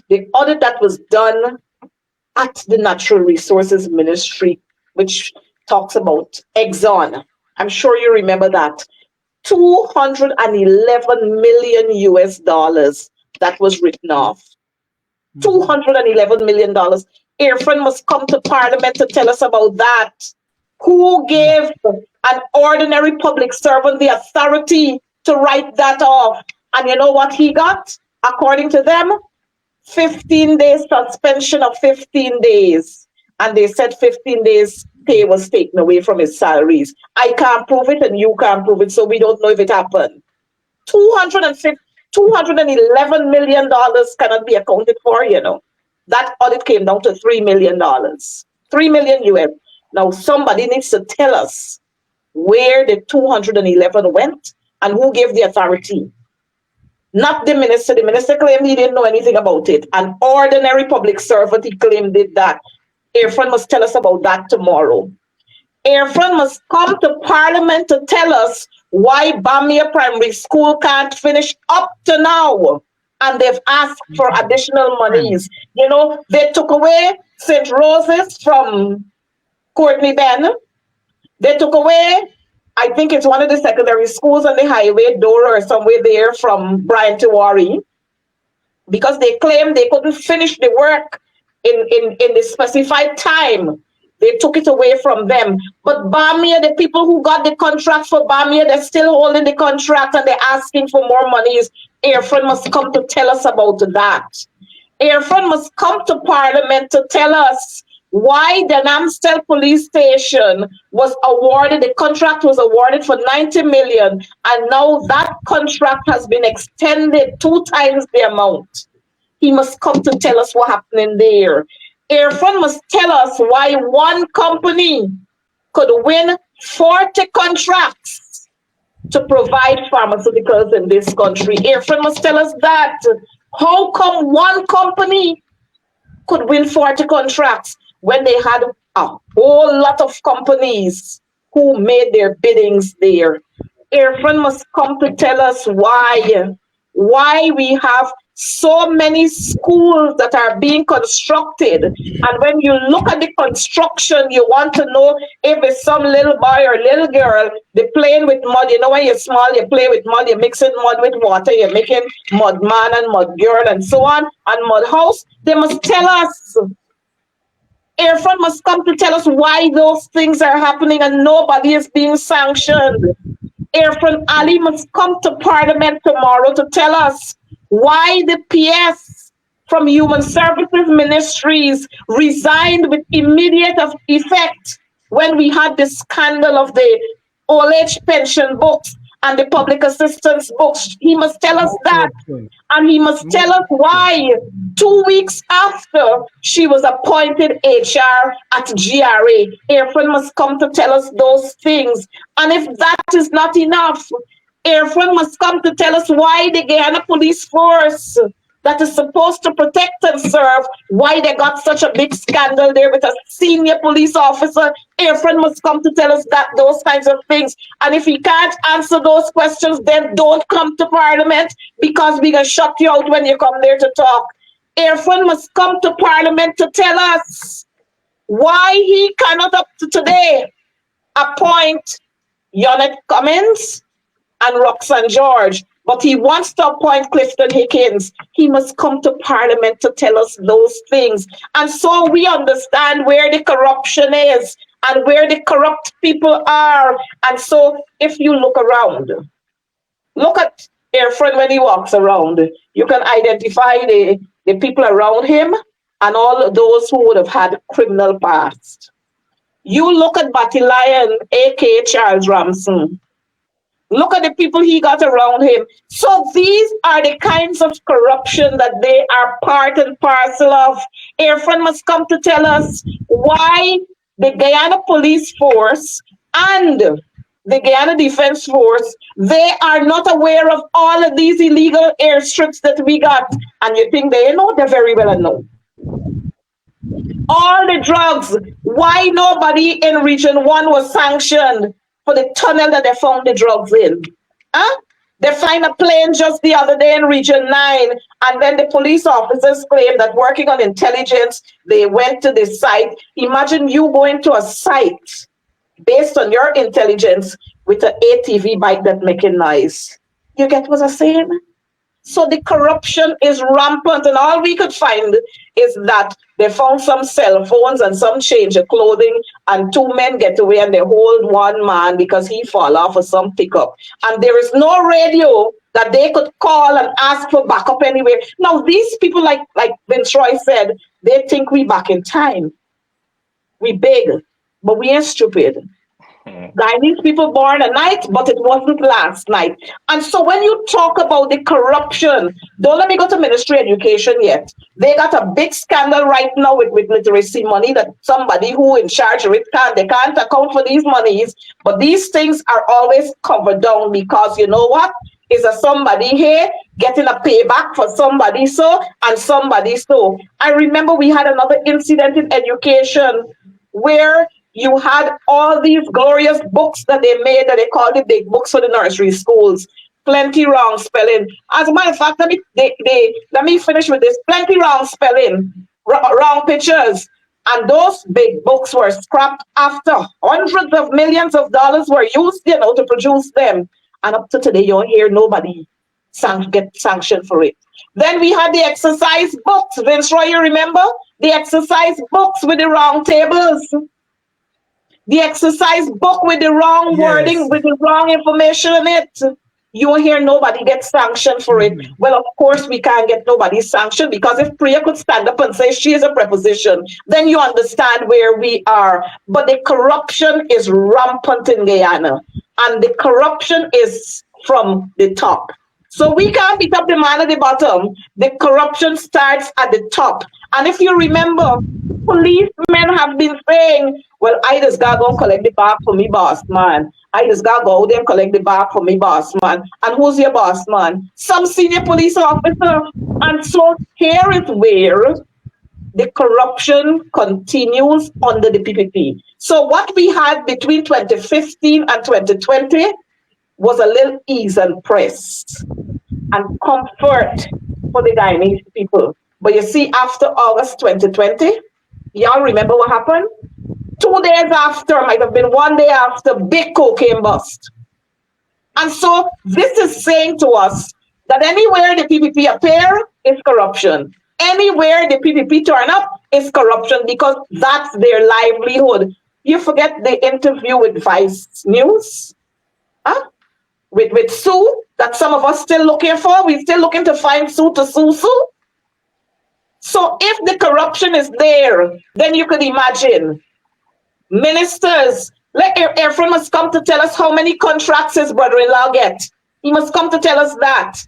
the audit that was done at the Natural Resources Ministry, which talks about Exxon, I'm sure you remember that, $211 million US that was written off. $211 million. Airfront must come to Parliament to tell us about that. Who gave an ordinary public servant the authority to write that off? And you know what he got? According to them, 15 days suspension of 15 days. And they said 15 days pay was taken away from his salaries. I can't prove it and you can't prove it, so we don't know if it happened. $211 million cannot be accounted for, you know. That audit came down to $3 million. 3 million US. Now somebody needs to tell us where the 211 went and who gave the authority. Not the minister. The minister claimed he didn't know anything about it. An ordinary public servant, he claimed did that. Airfront must tell us about that tomorrow. Airfront must come to Parliament to tell us why Bamia Primary School can't finish up to now. And they've asked for additional monies. You know, they took away St. Rose's from Courtney Ben. They took away, I think it's one of the secondary schools on the highway, Dora or somewhere there from Brian Tiwari, because they claimed they couldn't finish the work in the specified time. They took it away from them. But Bamia, the people who got the contract for Bamia, they're still holding the contract and they're asking for more monies. Airfront must come to tell us about that. Airfront must come to Parliament to tell us why the Namstel police station was awarded, the contract was awarded for 90 million, and now that contract has been extended 2 times the amount. He must come to tell us what happened in there. Airfront must tell us why one company could win 40 contracts to provide pharmaceuticals in this country. Airfront must tell us that. How come one company could win 40 contracts when they had a whole lot of companies who made their biddings there? Airfront must come to tell us why we have so many schools that are being constructed. And when you look at the construction, you want to know if it's some little boy or little girl, they're playing with mud. You know, when you're small, you play with mud, you're mixing mud with water, you're making mud man and mud girl and so on, and mud house. They must tell us. Airfront must come to tell us why those things are happening and nobody is being sanctioned. Airfront Ali must come to Parliament tomorrow to tell us why the PS from Human Services Ministries resigned with immediate effect when we had the scandal of the old age pension books and the public assistance books. He must tell us that. And he must tell us why 2 weeks after she was appointed HR at GRA, Airfront must come to tell us those things. And if that is not enough, Airfront must come to tell us why the Guyana Police Force that is supposed to protect and serve, why they got such a big scandal there with a senior police officer. Airfront must come to tell us that, those kinds of things. And if he can't answer those questions, then don't come to Parliament, because we can shut you out when you come there to talk. Airfront must come to Parliament to tell us why he cannot up to today appoint Yonette Cummins and Roxanne George. but he wants to appoint Clifton Hickens. He must come to Parliament to tell us those things. And so we understand where the corruption is and where the corrupt people are. And so if you look around, look at Efren when he walks around, you can identify the people around him and all those who would have had criminal past. You look at Batty Lion, aka Charles Ramson. Look at the people he got around him. So these are the kinds of corruption that they are part and parcel of. Efren must come to tell us why the Guyana Police Force and the Guyana Defense Force, they are not aware of all of these illegal airstrips that we got. And you think they know? They're very well known. All the drugs, why nobody in Region 1 was sanctioned for the tunnel that they found the drugs in? Huh? They find a plane just the other day in Region 9, and then the police officers claim that working on intelligence, they went to the site. Imagine you going to a site based on your intelligence with an ATV bike that making noise. You get what I'm saying? So the corruption is rampant, and all we could find is that they found some cell phones and some change of clothing, and 2 men get away and they hold 1 man because he fall off of some pickup. And there is no radio that they could call and ask for backup anywhere. Now, these people, like Vince Roy said, they think we back in time. We big, but we ain't stupid. Guyanese people born a night, but it wasn't last night. And so when you talk about the corruption, don't let me go to Ministry of Education yet. They got a big scandal right now with literacy money that somebody who in charge of it they can't account for these monies. But these things are always covered down because you know what? Is a somebody here getting a payback for somebody so and somebody so. I remember we had another incident in education where you had all these glorious books that they made that they called the big books for the nursery schools. Plenty wrong spelling. As a matter of fact, let me finish with this. Plenty wrong spelling, wrong pictures. And those big books were scrapped after hundreds of millions of dollars were used, to produce them. And up to today, you don't hear nobody get sanctioned for it. Then we had the exercise books. Vince Roy, you remember? The exercise books with the wrong tables. The exercise book with the wrong wording, with the wrong information in it. You won't hear nobody get sanctioned for it. Well, of course, we can't get nobody sanctioned because if Priya could stand up and say she is a preposition, then you understand where we are. But the corruption is rampant in Guyana. And the corruption is from the top. So we can't beat up the man at the bottom. The corruption starts at the top. And if you remember, policemen have been saying, well, I just got to go collect the bag for me, boss, man. I just got to go there and collect the bag for me, boss, man. And who's your boss, man? Some senior police officer. And so here is where the corruption continues under the PPP. So what we had between 2015 and 2020 was a little ease and press and comfort for the Guyanese people. But you see, after August 2020, y'all remember what happened? 2 days after, might have been 1 day after, big cocaine bust. And so this is saying to us that anywhere the PPP appear is corruption. Anywhere the PPP turn up is corruption because that's their livelihood. You forget the interview with Vice News? Huh? With Sue, that some of us still looking for. We're still looking to find Sue to sue. So if the corruption is there, then you could imagine ministers, like Efren must come to tell us how many contracts his brother-in-law get. He must come to tell us that.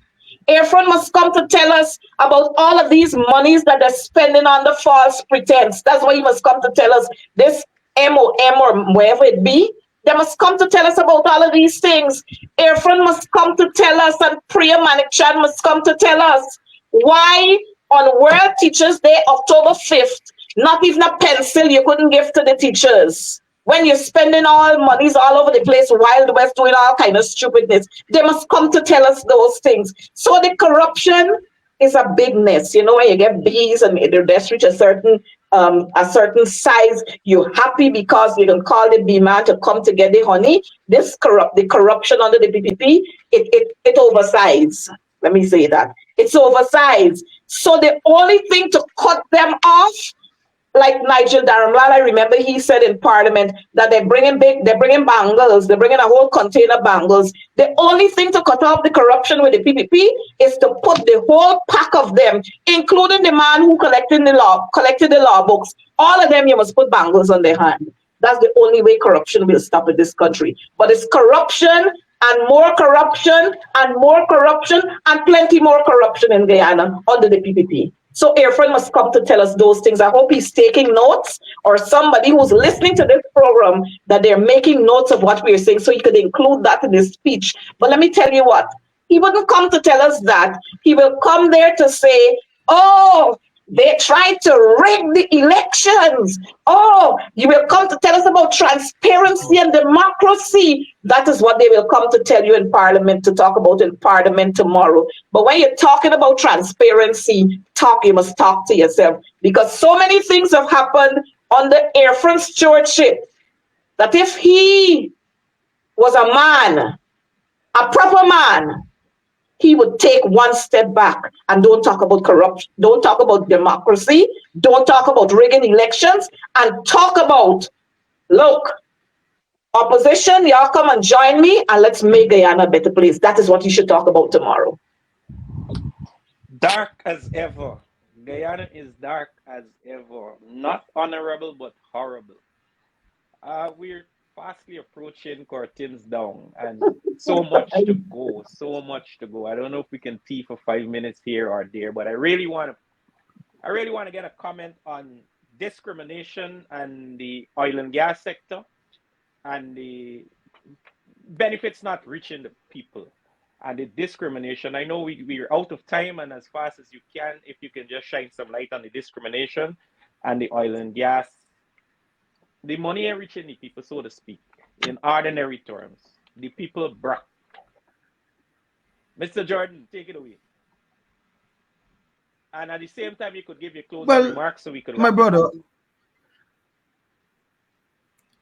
Efren must come to tell us about all of these monies that they're spending on the false pretense. That's why he must come to tell us this MOM or wherever it be. They must come to tell us about all of these things. Efren must come to tell us, and Priya Manikchand must come to tell us why on World Teachers Day, October 5th, not even a pencil you couldn't give to the teachers. When you're spending all monies all over the place, Wild West doing all kind of stupidness, they must come to tell us those things. So the corruption is a big mess. You know, when you get bees and they're reach a certain size, you're happy because you can call the bee man to come to get the honey. The corruption under the PPP it oversized. Let me say that. It's oversized. So the only thing to cut them off, like Nigel Darumlal, I remember he said in Parliament that they're bringing bangles, they're bringing a whole container bangles. The only thing to cut off the corruption with the PPP is to put the whole pack of them, including the man who collected the law books. All of them, you must put bangles on their hand. That's the only way corruption will stop in this country. But it's corruption and more corruption and more corruption and plenty more corruption in Guyana under the PPP. So Irfan must come to tell us those things. I hope he's taking notes, or somebody who's listening to this program, that they're making notes of what we're saying so he could include that in his speech. But let me tell you what, he wouldn't come to tell us that. He will come there to say, oh, they tried to rig the elections. Oh, you will come to tell us about transparency and democracy. That is what they will come to tell you in Parliament, to talk about in Parliament tomorrow. But when you're talking about transparency, you must talk to yourself, because so many things have happened under Irfan stewardship that if he was a man, a proper man, he would take one step back and don't talk about corruption, don't talk about democracy, don't talk about rigging elections, and talk about, look, opposition, y'all come and join me and let's make Guyana a better place. That is what you should talk about tomorrow. Dark as ever. Guyana is dark as ever. Not honorable, but horrible. We're fastly approaching curtains down, and so much to go, so much to go. I don't know if we can tea for 5 minutes here or there, but I really want to get a comment on discrimination and the oil and gas sector and the benefits not reaching the people and the discrimination. I know we're out of time, and as fast as you can, if you can just shine some light on the discrimination and the oil and gas. The money ain't reaching the people, so to speak, in ordinary terms. The people broke. Mr. Jordan, take it away. And at the same time, you could give your closing remarks so we could... My brother...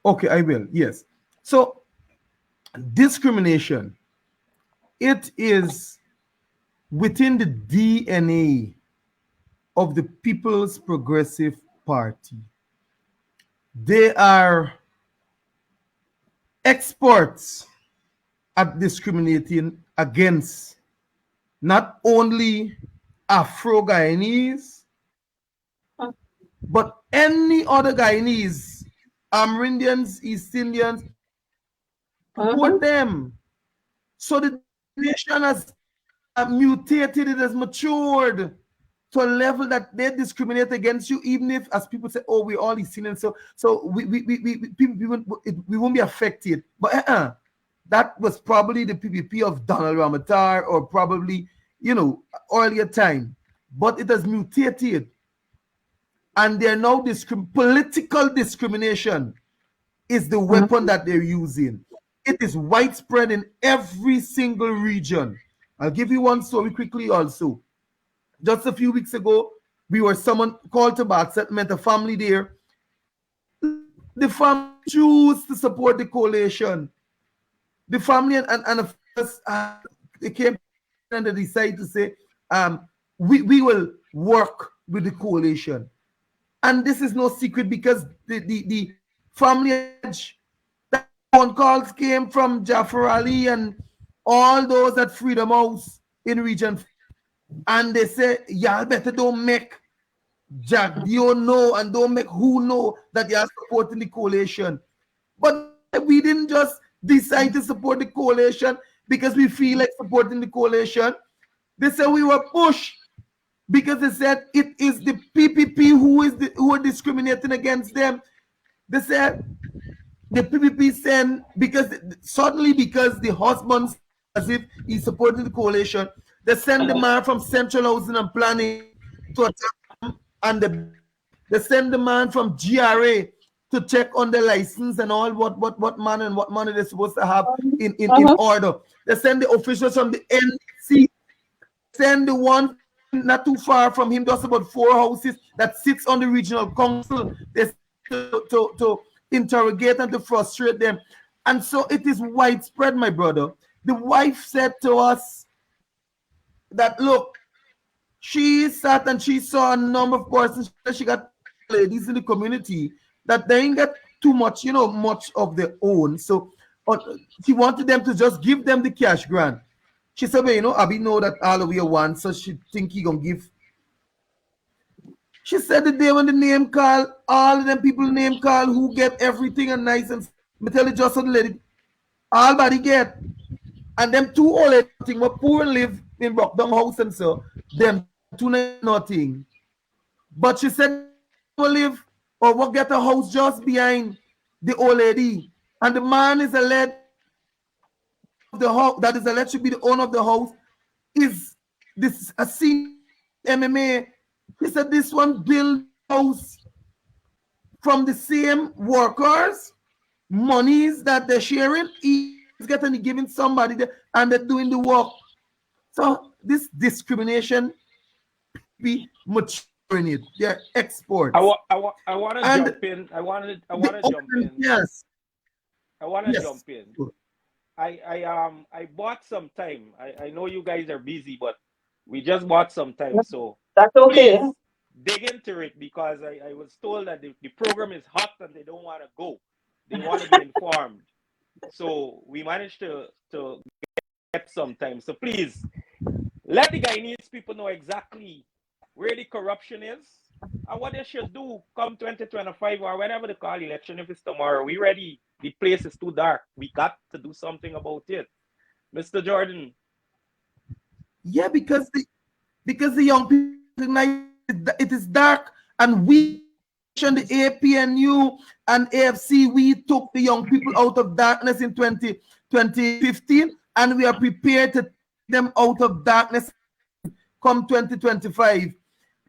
Okay, I will, yes. So, discrimination, it is within the DNA of the People's Progressive Party. They are experts at discriminating against not only Afro-Guyanese, but any other Guyanese, Amerindians, East Indians, support them. So the nation has mutated, it has matured to a level that they discriminate against you, even if, as people say, oh, we're all East Indians, so we won't be affected. But that was probably the PPP of Donald Ramotar, or probably, earlier time. But it has mutated. And they're now political discrimination is the weapon that they're using. It is widespread in every single region. I'll give you one story quickly also. Just a few weeks ago, someone called to Bath Settlement, a family there. The family choose to support the coalition. The family and they came and they decided to say, we will work with the coalition. And this is no secret, because the family, that phone calls came from Jafar Ali and all those at Freedom House in Region. And they say, y'all better don't make Jack Dio know, and don't make who know that you're supporting the coalition. But we didn't just decide to support the coalition because we feel like supporting the coalition. They said we were pushed because they said it is the PPP who are discriminating against them. They said the PPP send, because the husband, as if he's supporting the coalition, they send the man from Central Housing and Planning to attack them, and they send the man from GRA to check on the license and all what man and what money they're supposed to have in order. They send the officials from the NC, send the one not too far from him, just about 4 houses, that sits on the regional council. They to interrogate and to frustrate them. And so it is widespread, my brother. The wife said to us that, look, she sat and she saw a number of persons. She got ladies in the community that they ain't get too much, much of their own. So she wanted them to just give them the cash grant. She said, well, Abby know that all of you want, so she think he gonna give. She said the day when the name call, all of them people name call who get everything and nice and me tell you just so the lady, all body get. And them two old ladies were poor and live in Rockdown House and so them two nothing. But she said we live or we get a house just behind the old lady. And the man is alleged the house that is alleged to be the owner of the house is this a senior MMA. He said this one build house from the same workers, monies that they're sharing. He's getting giving somebody and they're doing the work. So this discrimination be maturing it. They're exports. I want to jump in. I want to jump in. Yes. I want to jump in. I bought some time. I know you guys are busy, but we just bought some time. So that's okay. Dig into it because I was told that the program is hot and they don't want to go. They want to be informed. So we managed to get some time. So please let the Guyanese people know exactly where the corruption is and what they should do come 2025 or whenever they call election. If it's tomorrow, we ready. The place is too dark. We got to do something about it. Mr. Jordan. Yeah, because the young people tonight, it is dark, and we, the APNU and AFC, we took the young people out of darkness in 2015, and we are prepared to take them out of darkness come 2025.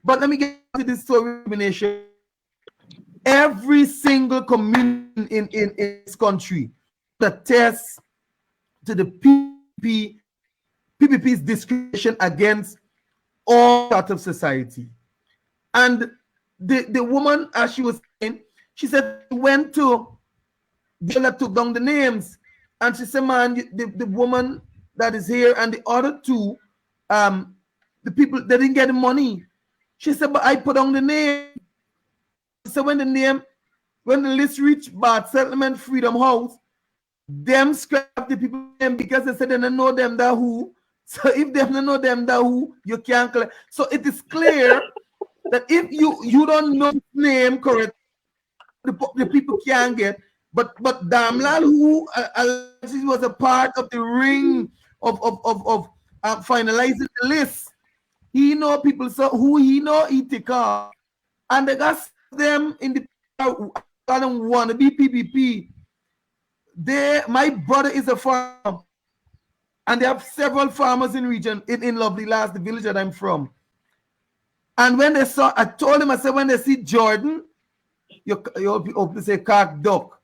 But let me get to this discrimination. Every single community in this country attests to the PPP's discrimination against all parts of society. And the woman, as she was saying, she said, went to, Bella took down the names, and she said, man, the woman that is here and the other two, the people, they didn't get the money. She said, but I put on the name. So when the list reached Bart Settlement Freedom House, them scrapped the people name because they said they don't know them that who. So if they don't know them that who, you can't collect. So it is clear that if you don't know the name correct, the people can't get. But Damlal, who was a part of the ring of finalizing the list, he know people, so who he know he take off, and they got them in the want to be PPP. My brother is a farmer, and they have several farmers in region in Lovely Last, the village that I'm from. And when they saw, I told him, I said, when they see Jordan, you hope to say cock duck.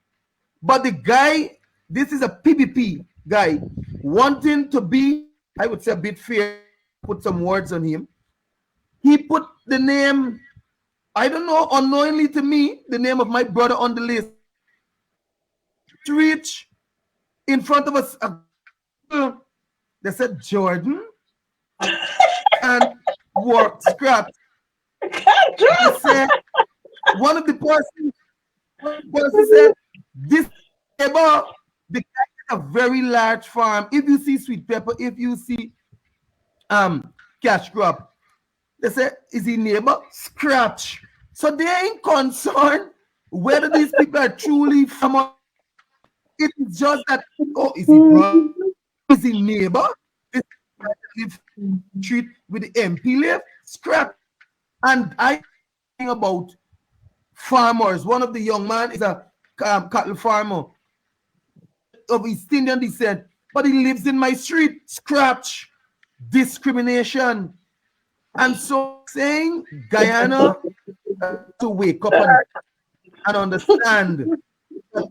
But the guy, this is a PPP guy, wanting to be, I would say, a bit fair, put some words on him. He put the name, I don't know, unknowingly to me, the name of my brother on the list. To reach in front of us, they said Jordan and work scrapped. They said, one of the persons said, this neighbor, the guy has a very large farm. If you see sweet pepper, if you see cash crop, they say, is he neighbor? Scratch. So they ain't concerned whether these people are truly from. It is just that, oh, is he brother? Is he neighbor? Is he treat with the MP live? Scrap. And I think about farmers. One of the young man is a cattle farmer of East Indian descent, but he lives in my street. Scratch. Discrimination. And so saying Guyana to wake up and understand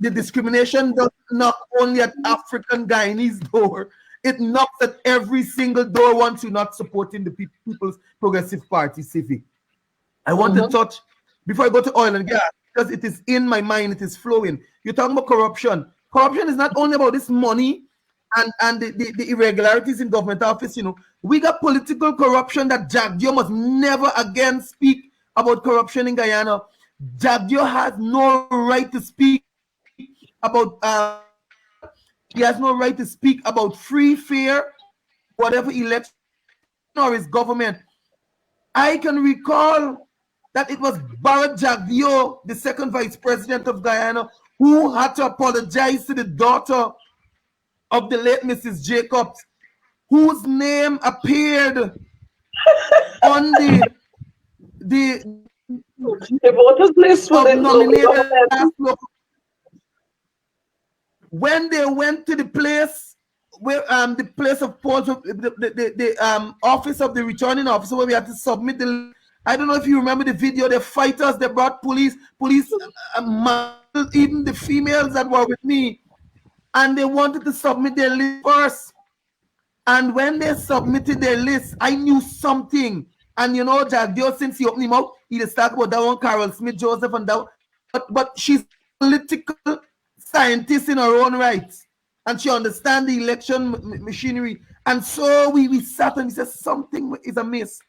the discrimination does not only at African Guyanese door, it knocks at every single door once you're not supporting the People's Progressive Party civic. I want to touch, before I go to oil and gas, because it is in my mind, it is flowing. You're talking about corruption. Corruption is not only about this money and the irregularities in government office, we got political corruption that Jagdeo must never again speak about corruption in Guyana. Jagdeo has no right to speak about he has no right to speak about free, fair, whatever election or his government. I can recall that it was Barrett Jagdeo, the second vice president of Guyana, who had to apologize to the daughter of the late Mrs. Jacobs, whose name appeared on the voters list for the nominated. When they went to the place where the place of polls, the office of the returning officer, where we had to submit the. I don't know if you remember the video. The fighters, they brought police, even the females that were with me, and they wanted to submit their list first. And when they submitted their list, I knew something. And Jagdeo, since he opened him out, he just talked about that one, Carol Smith Joseph, and that. But she's political scientist in her own right, and she understands the election machinery. And so we sat and we said something is amiss.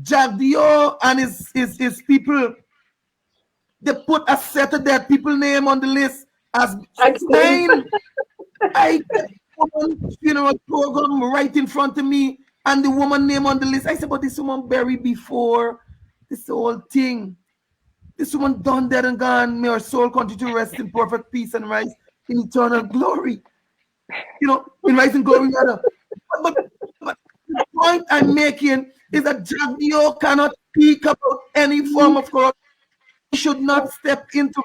Jagdeo and his people, they put a set of dead people name on the list as nine. I get funeral program right in front of me, and the woman name on the list. I said, but this woman buried before this whole thing. This woman done, dead and gone. May her soul continue to rest in perfect peace and rise in eternal glory. In rising glory. But the point I'm making is that Jagdeo cannot speak about any form of corruption. He should not step into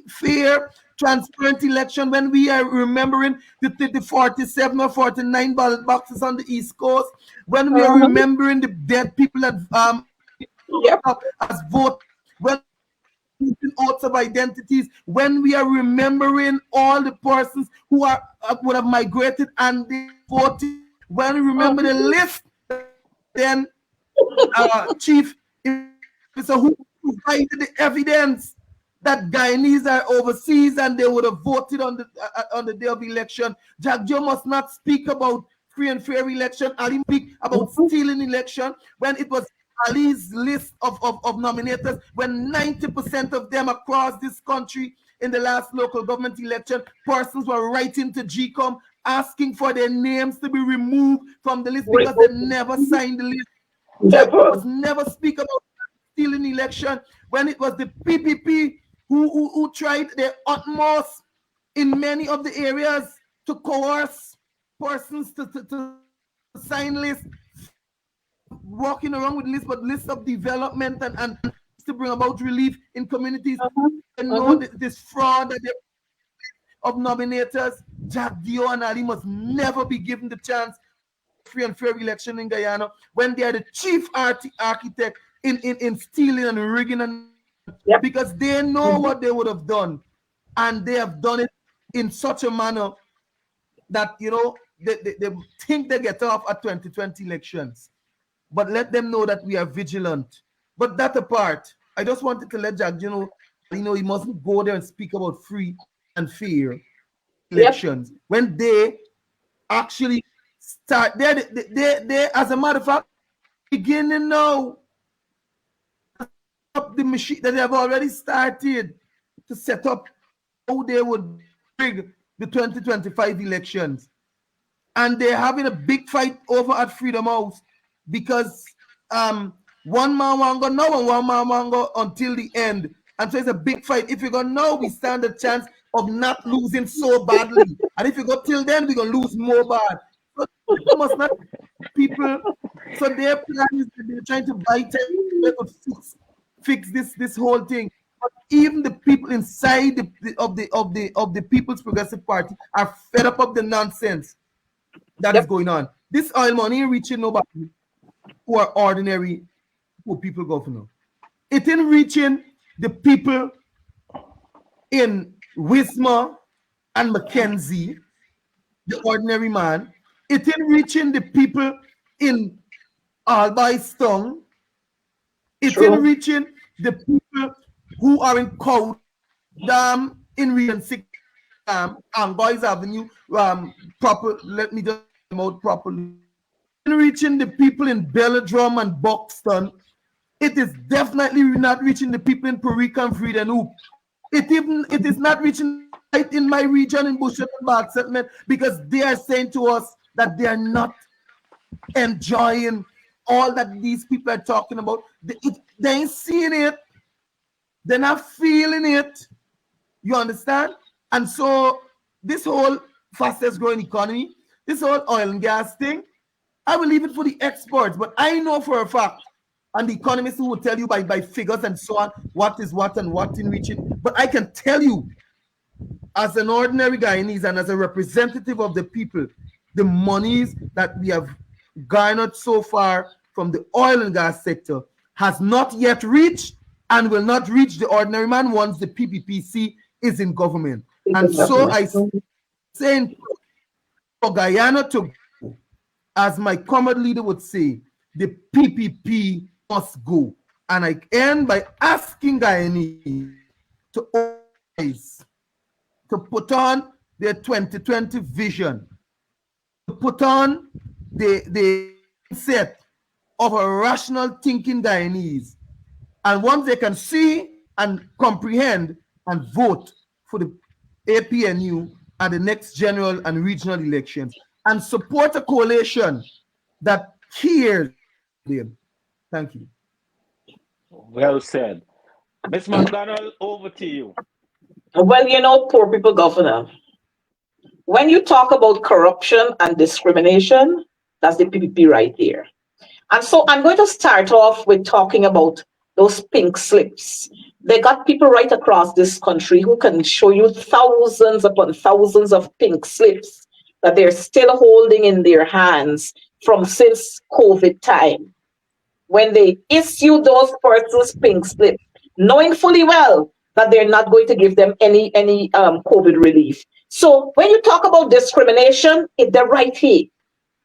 fair, transparent election when we are remembering the 47 or 49 ballot boxes on the East Coast, when we are remembering the dead people that as vote, when oaths of identities, when we are remembering all the persons who would have migrated and they voted, when we remember the list, then chief officer who provided the evidence that Guyanese are overseas and they would have voted on the day of election. Jagdeo must not speak about free and fair election. Ali speak about stealing election when it was Ali's list of nominators, when 90% of them across this country in the last local government election, persons were writing to GCOM asking for their names to be removed from the list because they never signed the list. Jagdeo never speak about stealing election when it was the PPP who tried their utmost in many of the areas to coerce persons to sign lists, walking around with lists, but lists of development and to bring about relief in communities. And know this fraud that of nominators. Jagdeo and Ali must never be given the chance free and fair election in Guyana when they are the chief architect in stealing and rigging, and because they know what they would have done, and they have done it in such a manner that they think they get off at 2020 elections. But let them know that we are vigilant. But that apart, I just wanted to let Jagdeo know, he mustn't go there and speak about free and fair elections when they actually start. They as a matter of fact, beginning now up the machine that they have already started to set up how they would rig the 2025 elections. And they're having a big fight over at Freedom House because one man won't go now and one man won't go until the end. And so it's a big fight. If you go now, we stand a chance of not losing so badly. And if you go till then, we're going to lose more bad. So you must not people. So their plan is that they're trying to buy time to fix this whole thing. But even the people inside of the People's Progressive Party are fed up of the nonsense that is going on. This oil money reaching nobody who are ordinary poor people governor. It ain't reaching the people in Wismar and Mackenzie, the ordinary man. It ain't reaching the people in Albaistong. It ain't reaching the people who are in Cow Dam in Region 6. Boys Avenue, proper, let me just come out properly. Reaching the people in Belladrum and Buxton, it is definitely not reaching the people in Perique and Freedom Hoop. It is not reaching right in my region in Bushel and Bath Settlement, because they are saying to us that they are not enjoying all that these people are talking about. They ain't seeing it. They're not feeling it. You understand? And so this whole fastest growing economy, this whole oil and gas thing, I will leave it for the experts. But I know for a fact, and the economists who will tell you by figures and so on, what is what and what in reaching. But I can tell you, as an ordinary Guyanese and as a representative of the people, the monies that we have garnered so far from the oil and gas sector has not yet reached and will not reach the ordinary man once the PPPC is in government. And so I say for Guyana to go, as my comrade leader would say, the PPP must go. And I end by asking Guyanese to organize, to put on their 2020 vision, to put on the set of a rational thinking Guyanese. And once they can see and comprehend and vote for the APNU at the next general and regional elections, and support a coalition that hears them. Thank you. Well said. Ms. McDonald, over to you. Well, you know, poor people governor, when you talk about corruption and discrimination, that's the PPP right there. And so I'm going to start off with talking about those pink slips. They got people right across this country who can show you thousands upon thousands of pink slips that they're still holding in their hands from since COVID time. When they issue those persons pink slips, knowing fully well that they're not going to give them any COVID relief. So when you talk about discrimination, they're right here.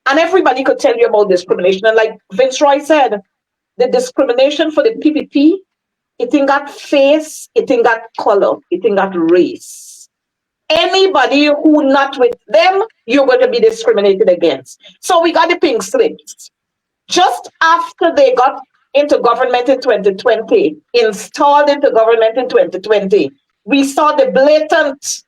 And everybody could tell you about discrimination. And like Vince Roy said, the discrimination for the PPP, it ain't got face, it ain't got color, it ain't got race. Anybody who not with them, you're going to be discriminated against. So we got the pink slips. Just after they got into government in 2020, installed into government in 2020, we saw the blatant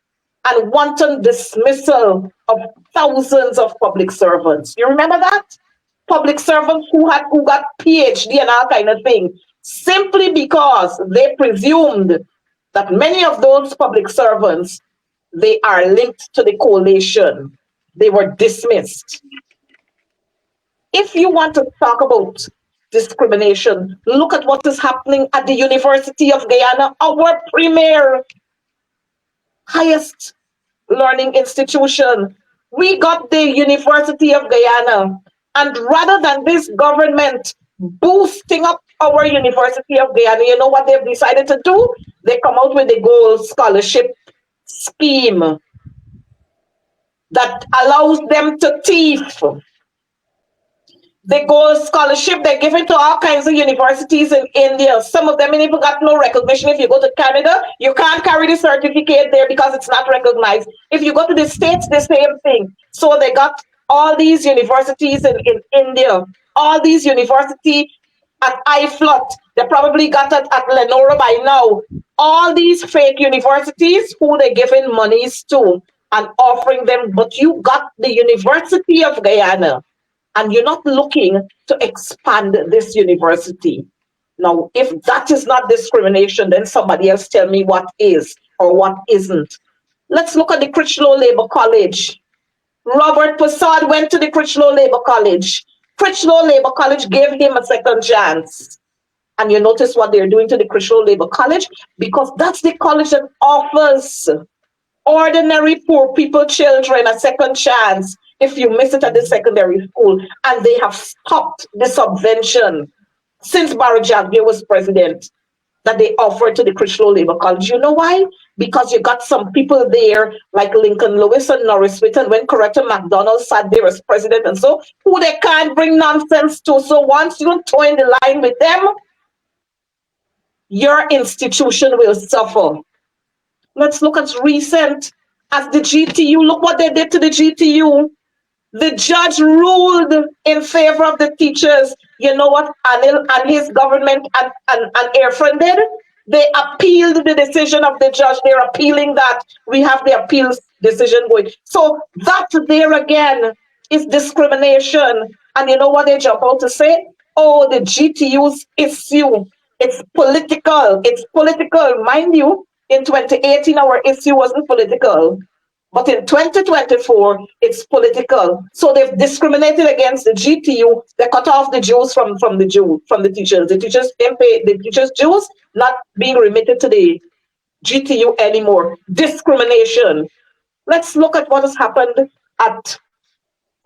and wanton dismissal of thousands of public servants. You remember that? Public servants who got PhD and all kind of thing, simply because they presumed that many of those public servants, they are linked to the coalition. They were dismissed. If you want to talk about discrimination, look at what is happening at the University of Guyana, our premier, highest learning institution. We got the University of Guyana, and rather than this government boosting up our University of Guyana, you know what they've decided to do? They come out with the Gold Scholarship scheme that allows them to thief. The Gold Scholarship, they're giving to all kinds of universities in India. Some of them ain't even got no recognition. If you go to Canada, you can't carry the certificate there because it's not recognized. If you go to the States, the same thing. So they got all these universities in India, all these universities at IFLOT. They probably got it at Lenora by now. All these fake universities who they're giving monies to and offering them. But you got the University of Guyana, and you're not looking to expand this university. Now, if that is not discrimination, then somebody else tell me what is or what isn't. Let's look at the Critchlow Labour College. Robert Possard went to the Critchlow Labour College. Critchlow Labour College gave him a second chance. And you notice what they're doing to the Critchlow Labour College? Because that's the college that offers ordinary poor people children a second chance if you miss it at the secondary school. And they have stopped the subvention since Barry Jagger was president that they offered to the Critchlow Labour College. You know why? Because you got some people there like Lincoln Lewis and Norris Whitton when Coretta McDonald sat there as president and so, who they can't bring nonsense to. So once you toe in the line with them, your institution will suffer. Let's look at recent as the GTU. Look what they did to the GTU. The judge ruled in favor of the teachers. You know what Anil and his government and Airfront did? They appealed the decision of the judge. They're appealing that. We have the appeals decision going. So that there again is discrimination. And you know what they jump out to say? Oh, the GTU's issue. It's political. It's political. Mind you, in 2018, our issue wasn't political. But in 2024, it's political. So they've discriminated against the GTU. They cut off the Jews from the teachers. The teachers didn't pay the teachers' Jews not being remitted to the GTU anymore. Discrimination. Let's look at what has happened at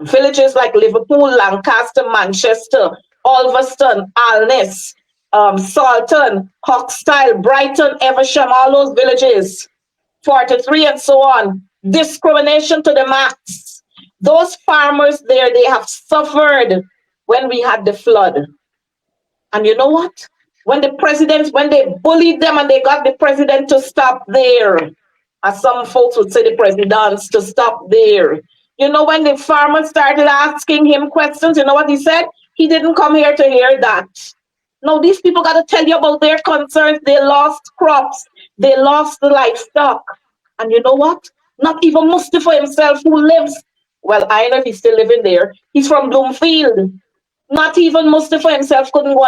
villages like Liverpool, Lancaster, Manchester, Ulverston, Alness, Salton, Hoxtyle, Brighton, Eversham, all those villages, 43 and so on. Discrimination to the max. Those farmers there, they have suffered when we had the flood. And you know what? When they bullied them and they got the president to stop there, as some folks would say, the presidents to stop there. You know, when the farmers started asking him questions, you know what he said? He didn't come here to hear that. No, these people got to tell you about their concerns. They lost crops. They lost the livestock. And you know what? Not even Mustafa himself, who lives, well, I don't know if he's still living there. He's from Bloomfield. Not even Mustafa himself couldn't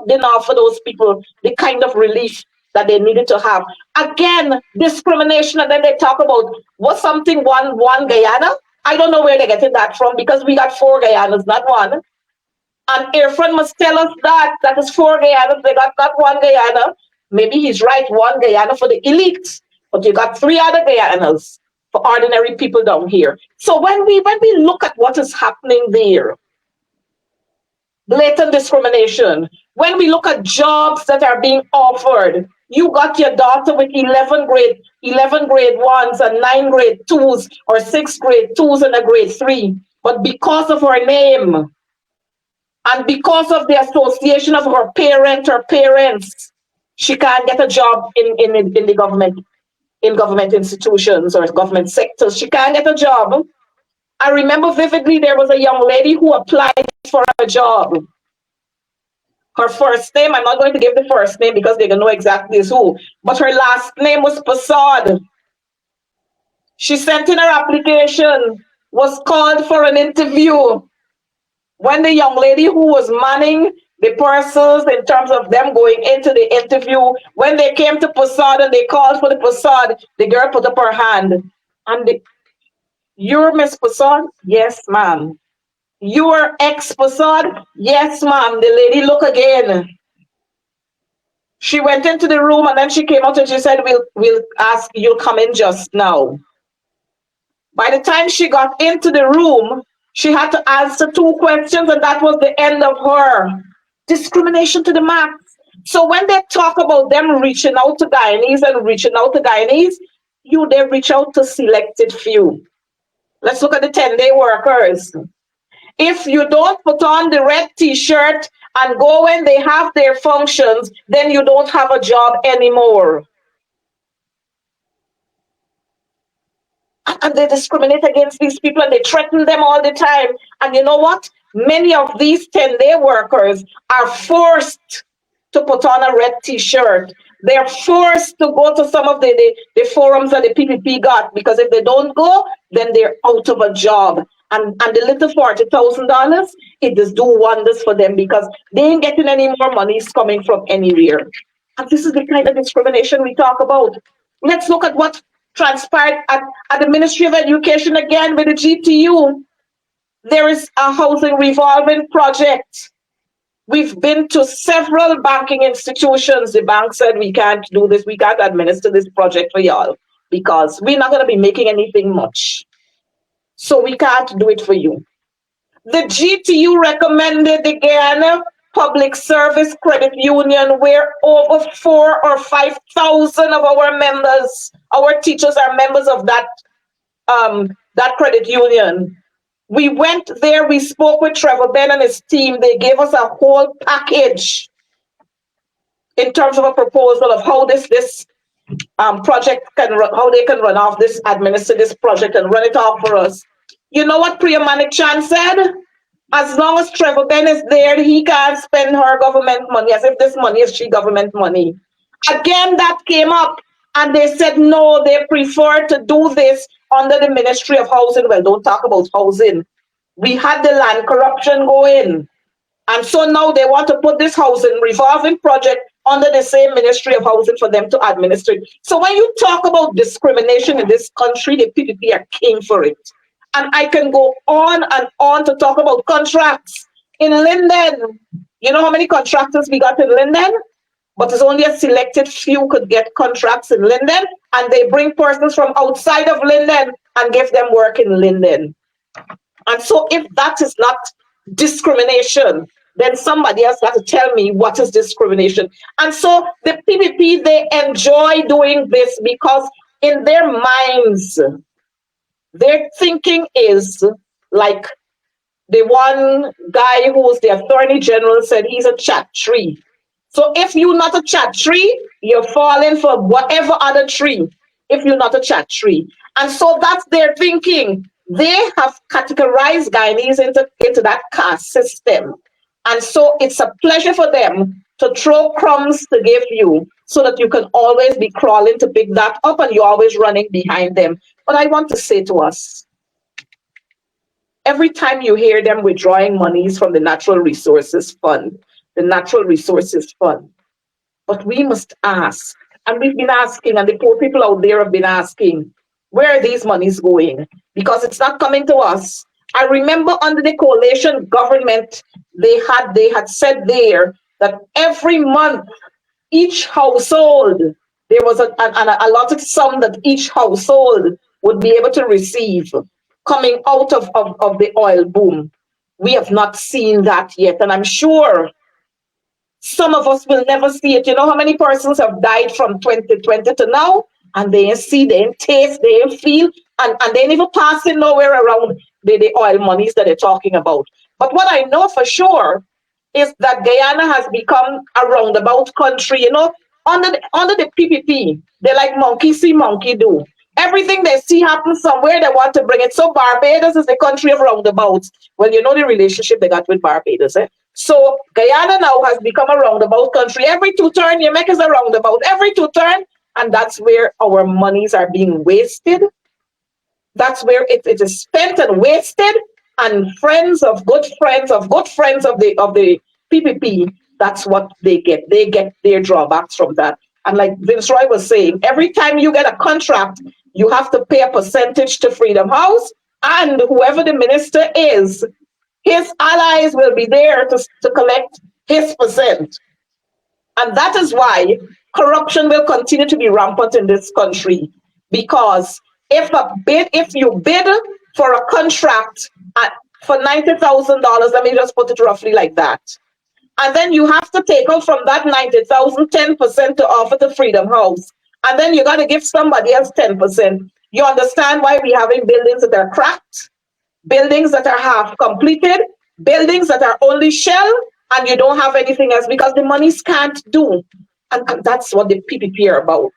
didn't offer those people the kind of relief that they needed to have. Again, discrimination, and then they talk about what's something one Guyana. I don't know where they're getting that from, because we got 4 Guyanas, not one. And Airfront must tell us that is 4 Guyanas. They got not 1 Guyana. Maybe he's right, 1 Guyana for the elite, but you got 3 other Guyanas for ordinary people down here. So when we look at what is happening there, blatant discrimination. When we look at jobs that are being offered, you got your daughter with 11 grade 1s and 9 grade 2s or 6 grade 2s and a grade 3. But because of her name and because of the association of her parent or parents, she can't get a job in the government, in government institutions or government sectors. She can't get a job. I remember vividly there was a young lady who applied for a job. Her first name, I'm not going to give the first name because they don't know exactly who, but her last name was Passad. She sent in her application, was called for an interview. When the young lady who was manning the persons in terms of them going into the interview, when they came to Passad and they called for the Passad, the girl put up her hand. And you're Miss Passad? Yes, ma'am. You're ex-Passad? Yes, ma'am. The lady look again. She went into the room and then she came out and she said, we'll ask, you'll come in just now. By the time she got into the room, she had to answer 2 questions and that was the end of her. Discrimination to the max. So when they talk about them reaching out to Guyanese and reaching out to Guyanese, they reach out to selected few. Let's look at the 10-day workers. If you don't put on the red t-shirt and go when they have their functions, then you don't have a job anymore. And they discriminate against these people and they threaten them all the time. And you know what? Many of these 10-day workers are forced to put on a red t-shirt. They're forced to go to some of the forums that the PPP got, because if they don't go, then they're out of a job. And the little $40,000, it does do wonders for them because they ain't getting any more money coming from anywhere. And this is the kind of discrimination we talk about. Let's look at what transpired at the Ministry of Education again with the GTU. There is a housing revolving project. We've been to several banking institutions. The bank said, we can't do this. We can't administer this project for y'all because we're not going to be making anything much. So we can't do it for you. The GTU recommended the Guyana Public Service Credit Union, where over 4,000 or 5,000 of our members, our teachers are members of that credit union. We went there, we spoke with Trevor Ben and his team. They gave us a whole package in terms of a proposal of how this project can run, how they can run off this, administer this project and run it off for us. You know what Priya Manichan said? As long as Trevor Ben is there, he can't spend her government money as if this money is she government money. Again, that came up and they said, no, they prefer to do this under the Ministry of Housing. Well, don't talk about housing. We had the land corruption going. And so now they want to put this housing revolving project under the same Ministry of Housing for them to administer it. So when you talk about discrimination in this country, the PPP are king for it. And I can go on and on to talk about contracts. In Linden, you know how many contractors we got in Linden? But it's only a selected few could get contracts in Linden, and they bring persons from outside of Linden and give them work in Linden. And so if that is not discrimination, then somebody else got to tell me what is discrimination. And so the PPP, they enjoy doing this because in their minds, their thinking is like the one guy who was the Attorney General said he's a chat tree. So if you're not a chat tree, you're falling for whatever other tree, if you're not a chat tree. And so that's their thinking. They have categorized Guyanese into that caste system. And so it's a pleasure for them to throw crumbs to give you so that you can always be crawling to pick that up and you're always running behind them. But I want to say to us, every time you hear them withdrawing monies from the Natural Resources Fund, but we must ask, and we've been asking, and the poor people out there have been asking, where are these monies going? Because it's not coming to us. I remember under the coalition government, they had said there that every month, each household, there was a allotted sum that each household would be able to receive coming out of the oil boom. We have not seen that yet, and I'm sure some of us will never see it. You know how many persons have died from 2020 to now, and they ain't see, they ain't taste, they ain't feel, and they ain't even passing nowhere around the oil monies that they're talking about. But what I know for sure is that Guyana has become a roundabout country. You know, under the PPP, they're like monkey see, monkey do. Everything they see happen somewhere, they want to bring it. So Barbados is the country of roundabouts. Well, you know the relationship they got with Barbados. So Guyana now has become a roundabout country. Every two turn you make is a roundabout. Every two turn, and that's where our monies are being wasted. That's where it is spent and wasted. And friends of good friends of the PPP, that's what they get. They get their drawbacks from that. And like Vince Roy was saying, every time you get a contract, you have to pay a percentage to Freedom House, and whoever the minister is, his allies will be there to collect his percent. And that is why corruption will continue to be rampant in this country. Because if you bid for a contract for $90,000, let me just put it roughly like that, and then you have to take out from that 90,000 10% to offer to Freedom House, and then you got to give somebody else 10%. You understand why we having buildings that are cracked, buildings that are half completed, buildings that are only shell, and you don't have anything else because the monies can't do. And that's what the PPP are about.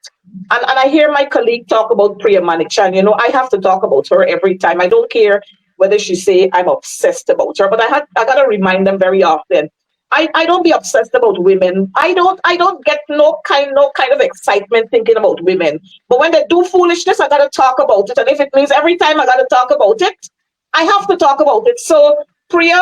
And I hear my colleague talk about Priya Manichan. You know, I have to talk about her every time. I don't care whether she say I'm obsessed about her, but I got to remind them very often. I don't be obsessed about women. I don't get no kind of excitement thinking about women. But when they do foolishness, I gotta talk about it. And if it means every time I gotta talk about it, I have to talk about it. So Priya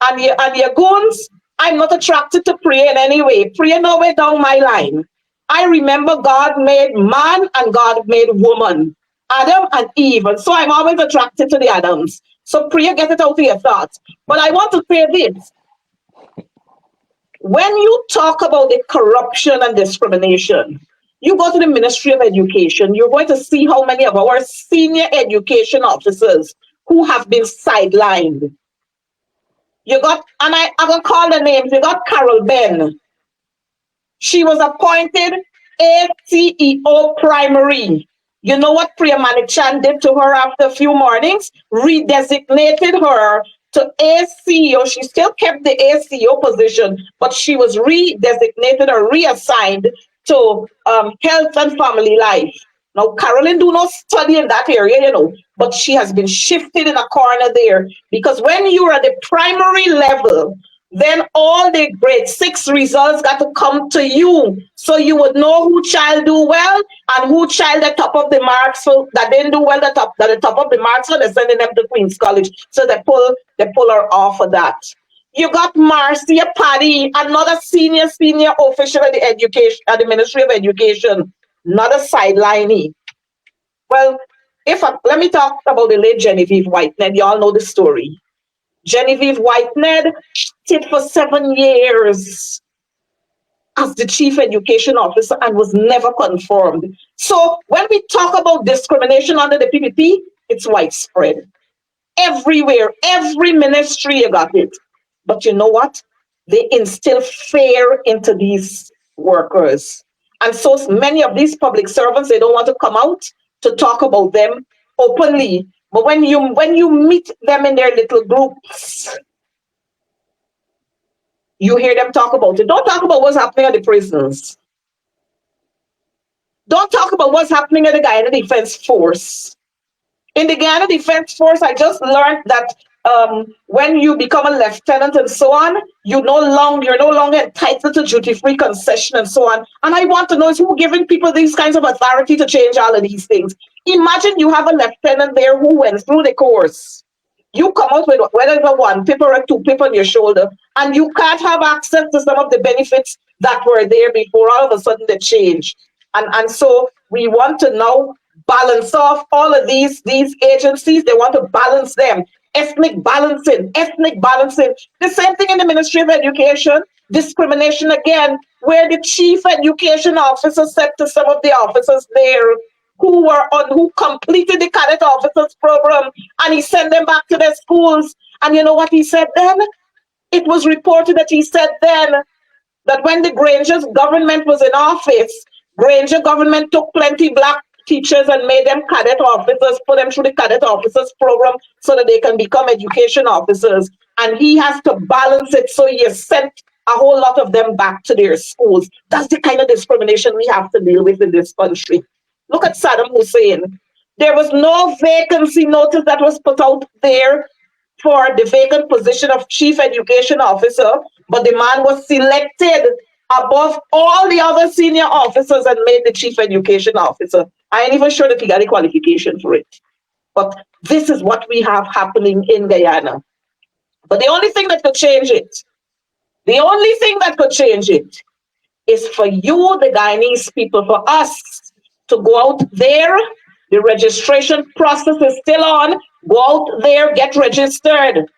and your goons, I'm not attracted to Priya in any way. Priya nowhere down my line. I remember God made man and God made woman, Adam and Eve. And so I'm always attracted to the Adams. So Priya, get it out of your thoughts. But I want to say this. When you talk about the corruption and discrimination, you go to the Ministry of Education, you're going to see how many of our senior education officers who have been sidelined. You got, and I'm going to call the names, you got Carol Ben. She was appointed ACEO primary. You know what Priya Manichan did to her after a few mornings? Redesignated her to ACEO. She still kept the ACEO position, but she was redesignated or reassigned to health and family life. Now, Carolyn do not study in that area, you know, but she has been shifted in a corner there because when you're at the primary level, then all the grade 6 results got to come to you. So you would know who child do well and who child at top of the marks, so that didn't do well at the top of the marks, so they're sending them to Queen's College. So they pull her off of that. You got Marcia Paddy, another senior official at the Ministry of Education, not a sideliney. Well, let me talk about the late Genevieve Whitened. You all know the story. Genevieve Whitened stayed for 7 years as the chief education officer and was never confirmed. So when we talk about discrimination under the PPP, it's widespread. Everywhere, every ministry you got it. But you know what? They instill fear into these workers. And so many of these public servants, they don't want to come out to talk about them openly. But when you meet them in their little groups, you hear them talk about it. Don't talk about what's happening at the prisons. Don't talk about what's happening at the Guyana Defense Force. In the Guyana Defense Force, I just learned that when you become a lieutenant and so on, you're no longer entitled to duty-free concession and so on. And I want to know is who giving people these kinds of authority to change all of these things. Imagine you have a lieutenant there who went through the course. You come out with whether it's a 1 paper or 2 paper on your shoulder, and you can't have access to some of the benefits that were there before. All of a sudden they change. And so we want to now balance off all of these agencies. They want to balance them. Ethnic balancing. The same thing in the Ministry of Education. Discrimination again, where the chief education officer said to some of the officers there who completed the cadet officers program, and he sent them back to their schools. And you know what he said then? It was reported that he said then that when the Granger's government was in office, Granger government took plenty black teachers and made them cadet officers, put them through the cadet officers program so that they can become education officers. And he has to balance it, so he has sent a whole lot of them back to their schools. That's the kind of discrimination we have to deal with in this country. Look at Saddam Hussein. There was no vacancy notice that was put out there for the vacant position of chief education officer, but the man was selected above all the other senior officers and made the chief education officer. I ain't even sure that he got a qualification for it. But this is what we have happening in Guyana. But the only thing that could change it, is for you, the Guyanese people, for us to go out there. The registration process is still on. Go out there, get registered,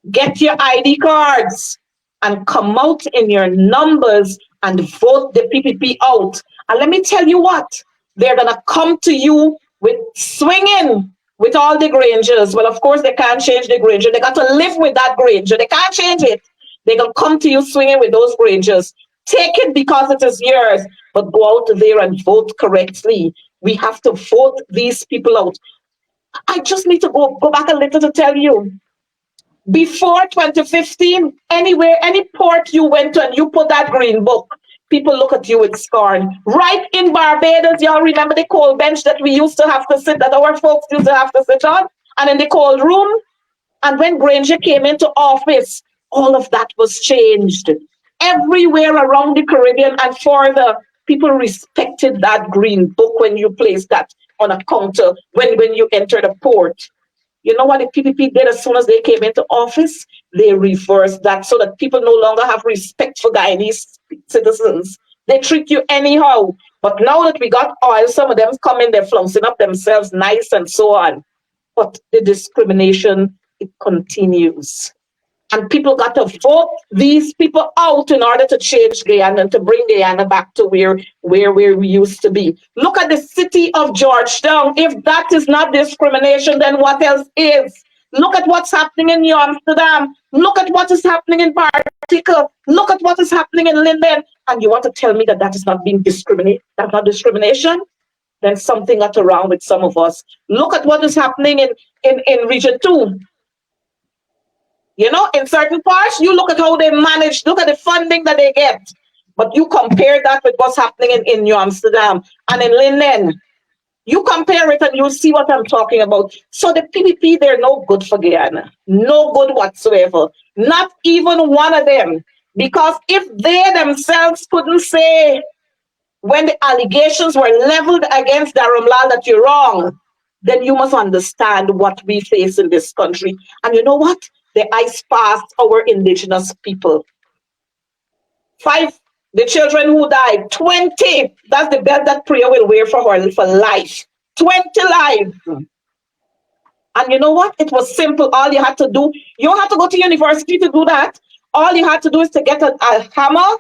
get your ID cards, and come out in your numbers and vote the PPP out. And let me tell you what, they're going to come to you with swinging with all the Grangers. Well, of course, they can't change the Granger. They got to live with that Granger. They can't change it. They're going to come to you swinging with those Grangers. Take it because it is yours, but go out there and vote correctly. We have to vote these people out. I just need to go back a little to tell you. Before 2015, anywhere, any port you went to and you put that green book, people look at you with scorn. Right in Barbados, y'all remember the cold bench that we used to have to sit, that our folks used to have to sit on, and in the cold room? And when Granger came into office, all of that was changed. Everywhere around the Caribbean and further, people respected that green book when you placed that on a counter, when you entered a port. You know what the PPP did as soon as they came into office? They reversed that so that people no longer have respect for Guyanese citizens. They treat you anyhow. But now that we got oil, some of them come in, they're flouncing up themselves nice and so on. But the discrimination, it continues. And people got to vote these people out in order to change Guyana and to bring Guyana back to where we used to be. Look at the city of Georgetown. If that is not discrimination, then what else is? Look at what's happening in New Amsterdam. Look at what is happening in Particle. Look at what is happening in Linden. And you want to tell me that that is not being discriminated? That's not discrimination? Then something got wrong with some of us. Look at what is happening in Region 2. You know, in certain parts, you look at how they manage, look at the funding that they get. But you compare that with what's happening in New Amsterdam and in Linden. You compare it and you'll see what I'm talking about. So the PPP, they're no good for Guyana. No good whatsoever. Not even one of them. Because if they themselves couldn't say when the allegations were leveled against Dharamlal that you're wrong, then you must understand what we face in this country. And you know what? The ice passed our indigenous people. 5, the children who died, 20. That's the belt that Priya will wear for her for life. 20 lives. And you know what? It was simple. All you had to do, you don't have to go to university to do that. All you had to do is to get a hammer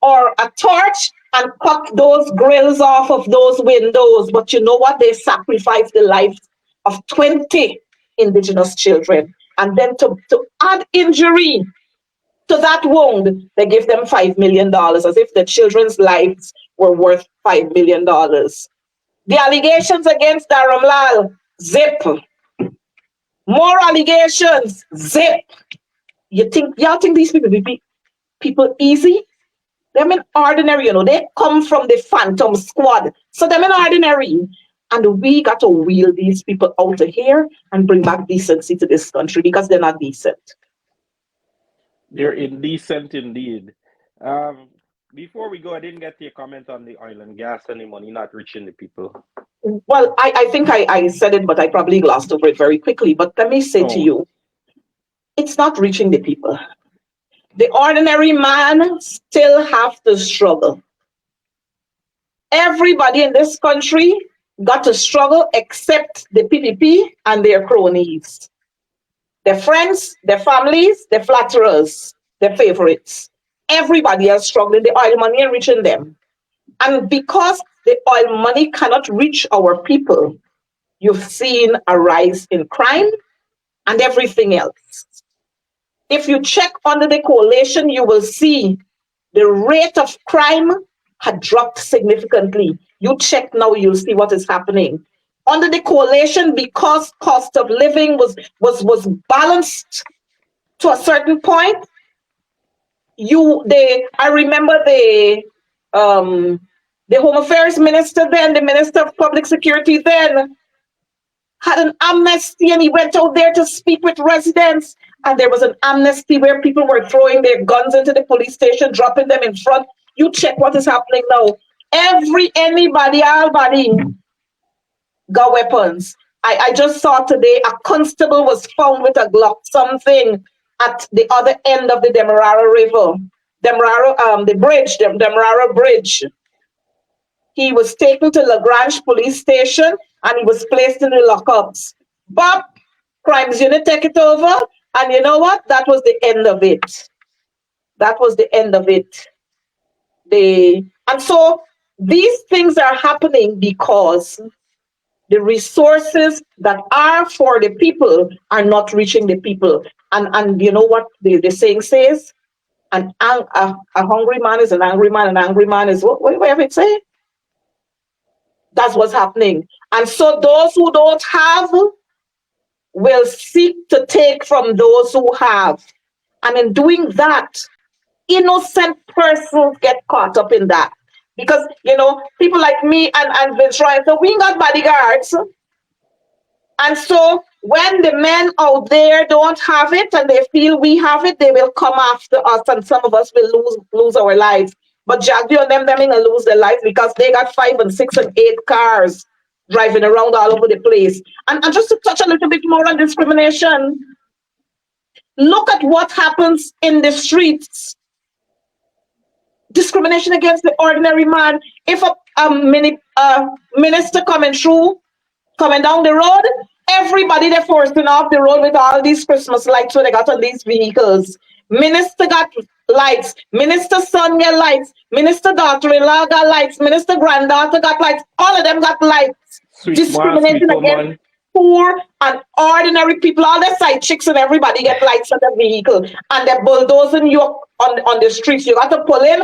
or a torch and cut those grills off of those windows. But you know what? They sacrificed the lives of 20 indigenous children. And then to add injury to that wound, they give them $5 million, as if the children's lives were worth $5 million. The allegations against Dharamlal, zip. More allegations, zip. Y'all think these people easy? They're in ordinary, they come from the Phantom Squad. So they're in ordinary. And we got to wheel these people out of here and bring back decency to this country because they're not decent. They're indecent indeed. Before we go, I didn't get your comment on the oil and gas and the money not reaching the people. Well, I think I said it, but I probably glossed over it very quickly. But let me say to you, it's not reaching the people. The ordinary man still have to struggle. Everybody in this country got to struggle except the PPP and their cronies. Their friends, their families, their flatterers, their favorites. Everybody else struggling. The oil money ain't reaching them. And because the oil money cannot reach our people, you've seen a rise in crime and everything else. If you check under the coalition, you will see the rate of crime had dropped significantly. You check now, you'll see what is happening. Under the coalition, because cost of living was balanced to a certain point, I remember the Home Affairs Minister then, the Minister of Public Security then, had an amnesty, and he went out there to speak with residents, and there was an amnesty where people were throwing their guns into the police station, dropping them in front. You check what is happening now. Anybody, got weapons. I just saw today a constable was found with a Glock something at the other end of the Demerara River. The bridge, the Demerara Bridge. He was taken to Lagrange Police Station and he was placed in the lockups. But Crimes Unit take it over, and you know what? That was the end of it. That was the end of it. And so these things are happening because the resources that are for the people are not reaching the people. And you know what the saying says? A hungry man is an angry man, an angry man is whatever it say. That's what's happening. And so those who don't have will seek to take from those who have. And in doing that, innocent persons get caught up in that. Because, people like me and Vince Ryan, so we ain't got bodyguards. And so when the men out there don't have it and they feel we have it, they will come after us, and some of us will lose our lives. But Jagdi and them ain't gonna lose their lives because they got 5 and 6 and 8 cars driving around all over the place. And just to touch a little bit more on discrimination, look at what happens in the streets. Discrimination against the ordinary man. If a minister coming down the road, everybody they're forcing off the road with all these Christmas lights what they got on these vehicles. Minister got lights. Minister son got lights. Minister daughter-in-law got lights. Minister granddaughter got lights. All of them got lights. Discrimination against poor and ordinary people. All the side chicks and everybody get lights on the vehicle. And they're bulldozing you on the streets. You got to pull in.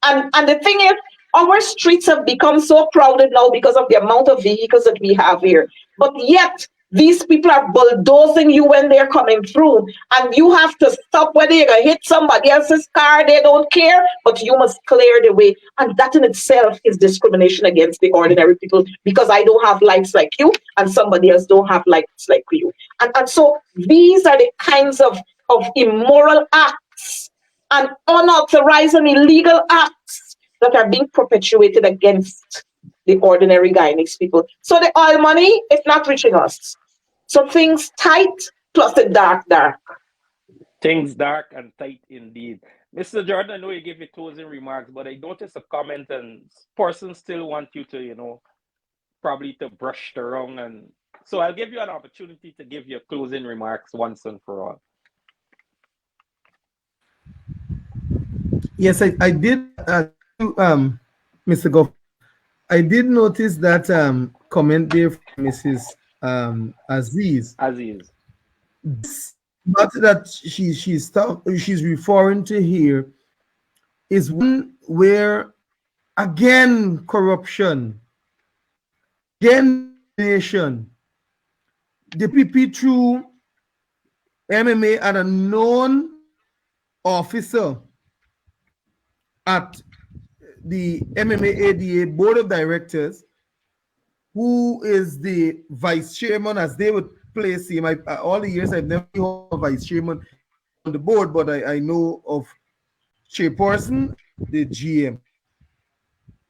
And the thing is, our streets have become so crowded now because of the amount of vehicles that we have here. But yet, These people are bulldozing you when they're coming through, and you have to stop whether you're gonna hit somebody else's car. They don't care, but you must clear the way. And that in itself is discrimination against the ordinary people, because I don't have lights like you, and somebody else don't have lights like you. And so these are the kinds of immoral acts and unauthorized and illegal acts that are being perpetuated against the ordinary Guyanese people. So the oil money is not reaching us. So things tight plus the dark. Things dark and tight indeed. Mr. Jordan, I know you gave your closing remarks, but I noticed a comment and person still want you to, probably to brush the wrong. And so I'll give you an opportunity to give your closing remarks once and for all. Yes, I did, Mr. Goff. I did notice that comment there from Mrs. Aziz. Aziz. This matter that she's referring to here is one where, again, corruption, again, nation, the PP through MMA and a known officer at the MMA ADA board of directors, who is the vice chairman, as they would place him. All the years I've never heard of vice chairman on the board, but I know of chairperson, the GM.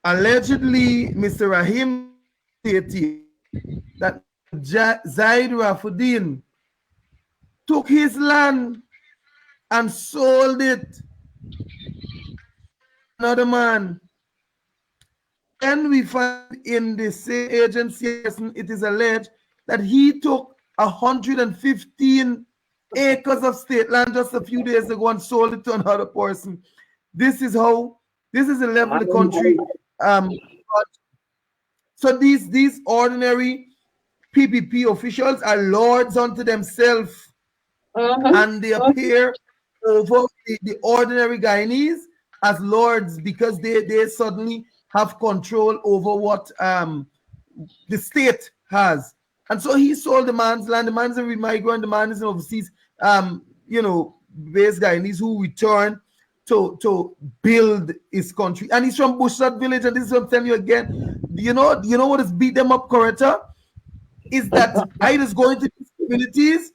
Allegedly, Mr. Rahim stated that Zaid Rafuddin took his land and sold it. Another man. And we find in the same agency, it is alleged that he took 115 acres of state land just a few days ago and sold it to another person. This is the level of the country. So these ordinary PPP officials are lords unto themselves, and they appear over the ordinary Guyanese as lords because they suddenly have control over what the state has. And so he sold the man's land. The man's a migrant, the man is an overseas, based Guyanese who returned to build his country. And he's from Bushlat village, and this is what I'm telling you again. You know what has beat them up, Coretta? Is that I just go into these communities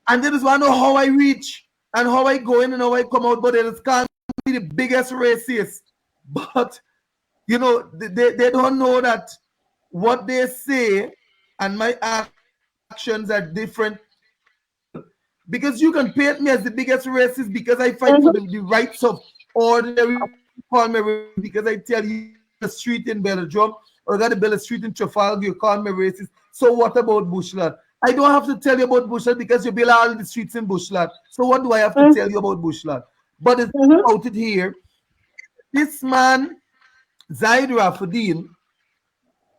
and they just want to know how I reach and how I go in and how I come out, but they just can't be the biggest racist. But they don't know that what they say and my actions are different. Because you can paint me as the biggest racist because I fight for the rights of ordinary people, because I tell you the street in Belgium or I got to build a street in Trafalgar, you call me racist. So what about Bushland? I don't have to tell you about Bushland because you build all the streets in Bushland. So what do I have to tell you about Bushland? But it's about it here. This man, Zaid Rafuddin,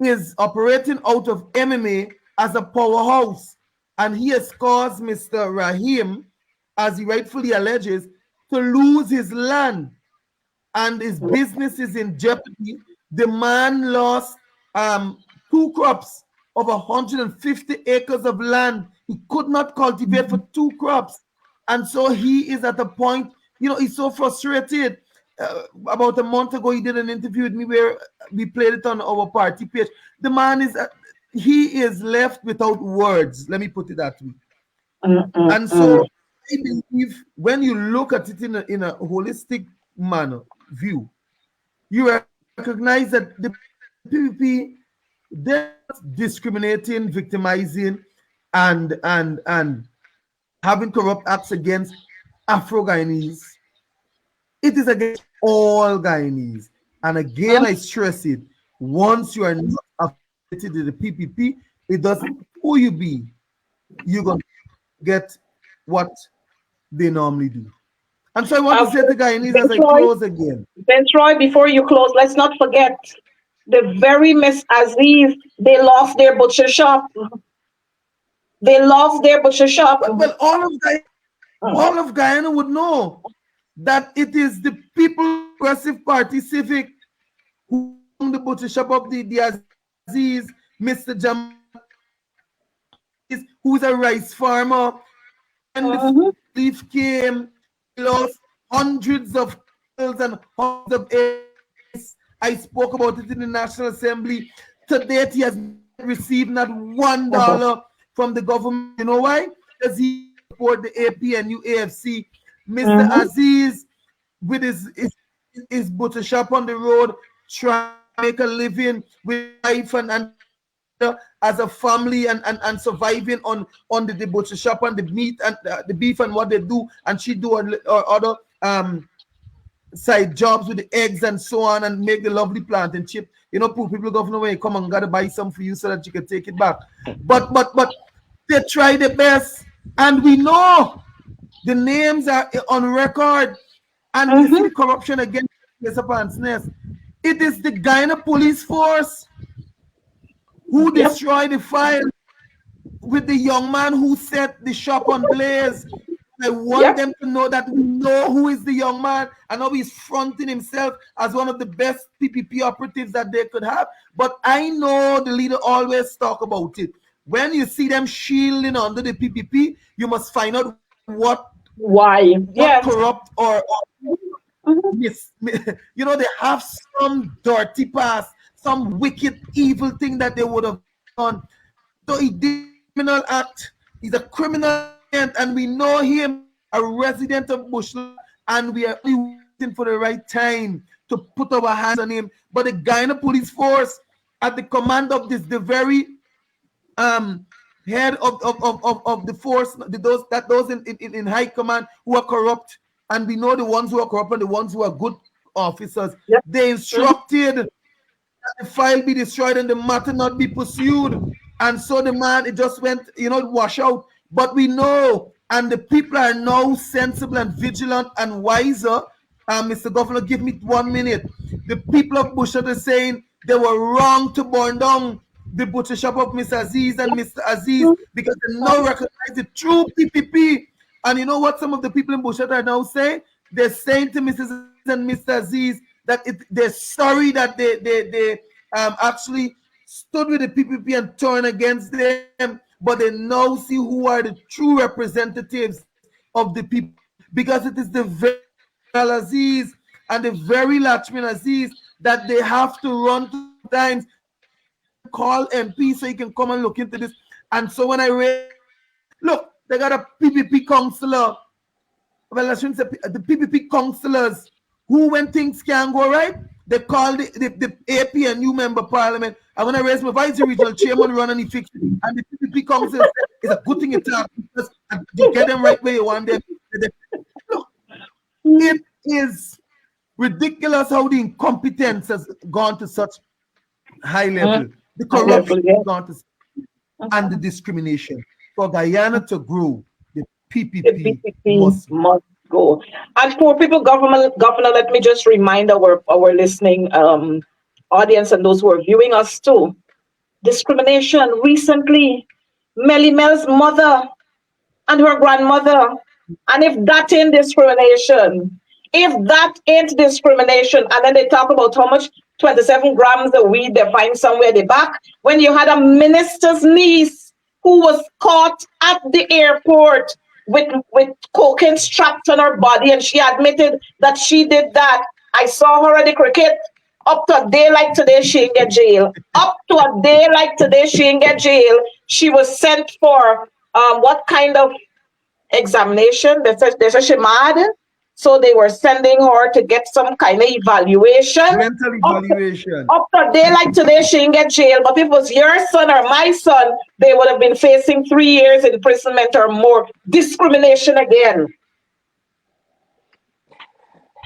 is operating out of MMA as a powerhouse, and he has caused Mr. Rahim, as he rightfully alleges, to lose his land, and his business is in jeopardy. The man lost 2 crops of 150 acres of land. He could not cultivate for 2 crops, and so he is at a point, he's so frustrated. About a month ago, he did an interview with me where we played it on our party page. The man he is left without words. Let me put it that way. And so I believe when you look at it in a holistic manner view, you recognize that the PPP, they're discriminating, victimizing, and having corrupt acts against Afro-Guyanese. It is against all Guyanese. And again, I stress it, once you are not affiliated with the PPP, it doesn't who you be, you're going to get what they normally do. And so I want to say to Guyanese as I close again. Ben Troy, before you close, let's not forget the very Miss Aziz, they lost their butcher shop. They lost their butcher shop. Well, all of Guyana would know that it is the People Progressive Party Civic who own the butcher shop of the Aziz, Mr. Jamal. who's a rice farmer. And the leaf came, he lost hundreds of kills and hundreds of acres. I spoke about it in the National Assembly. To date, he has received not $1 from the government. You know why? Because he support the APNU AFC. Mr. Aziz, with his butcher shop on the road, trying to make a living with wife and as a family and surviving on the butcher shop and the meat and the beef and what they do, and she do other side jobs with the eggs and so on, and make the lovely plantain chip. You know, poor people go from nowhere, come and gotta buy some for you so that you can take it back. But they try their best, and we know the names are on record, and we see the corruption against the pants nest. It is the Guyana police force who destroyed the file with the young man who set the shop on blaze. I want them to know that we know who is the young man. I know he's fronting himself as one of the best PPP operatives that they could have. But I know the leader always talk about it. When you see them shielding under the PPP, you must find out why corrupt or you know, they have some dirty past, some wicked, evil thing that they would have done. So he did a criminal act. He's a criminal, and we know him, a resident of Bushland, and we are waiting for the right time to put our hands on him. But the Guyana police force, at the command of this, the very head of the force, those in high command who are corrupt, and we know the ones who are corrupt and the ones who are good officers. They instructed that the file be destroyed and the matter not be pursued. And so the man, it just went, you know, wash out. But we know, and the people are now sensible and vigilant and wiser. Mr. Governor, give me 1 minute. The people of Bushland are saying they were wrong to burn down the butcher shop of Mr. Aziz and Mr. Aziz because they now recognize the true PPP. And you know what some of the people in Bushland are now saying? They're saying to Mrs. Aziz and Mr. Aziz that they're sorry that they actually stood with the PPP and turned against them, but they now see who are the true representatives of the people, because it is the very Aziz and the very Lachman Aziz that they have to run two times, call MP so he can come and look into this. And so when I read, look, they got a PPP counselor. Well, I shouldn't say the PPP counselors who, when things can't go right, they call the AP and new member parliament. And when I raise my vice regional chairman run and he fix it, and the PPP council says it's a good thing it's up because you get them right where you want them. Look, it is ridiculous how the incompetence has gone to such high level. The corruption has gone to, and the discrimination. For Guyana to grow, the PPP must go. And for people, Governor, let me just remind our listening audience and those who are viewing us too. Discrimination recently, Melly Mel's mother and her grandmother. And if that ain't discrimination, and then they talk about how much 27 grams of weed they find somewhere at the back, when you had a minister's niece who was caught at the airport with cocaine strapped on her body, and she admitted that she did that. I saw her at the cricket. Up to a day like today, she didn't get jail. Up to a day like today, she didn't get jail. She was sent for what kind of examination? They said she mad. So they were sending her to get some kind of evaluation. Mental evaluation. Up to a day like today, she didn't get jail. But if it was your son or my son, they would have been facing 3 years imprisonment or more. Discrimination again.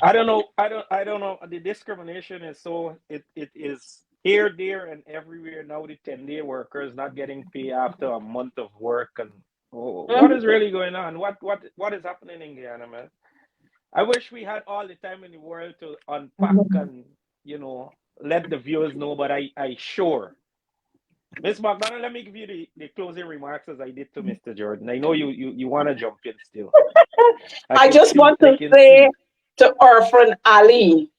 I don't know. The discrimination is so it is here, there, and everywhere now. The 10-day workers not getting paid after a month of work, and what is really going on? What is happening in Guyana, man? I wish we had all the time in the world to unpack and, you know, let the viewers know, but I sure. Ms. McDonald, let me give you the closing remarks as I did to Mr. Jordan. I know you want to jump in still. I just want to say to Irfan Ali,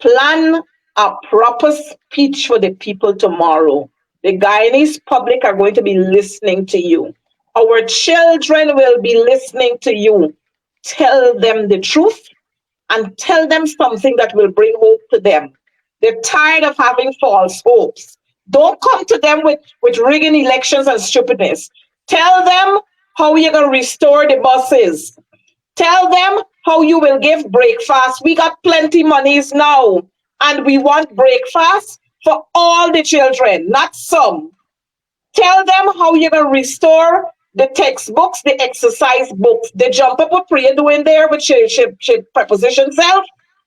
plan a proper speech for the people tomorrow. The Guyanese public are going to be listening to you. Our children will be listening to you. Tell them the truth and tell them something that will bring hope to them. They're tired of having false hopes. Don't come to them with rigging elections and stupidness. Tell them how you're going to restore the buses. Tell them how you will give breakfast. We got plenty monies now, and we want breakfast for all the children, not some. Tell them how you're going to restore the textbooks, the exercise books, the jump up what Priya doing there with she preposition self.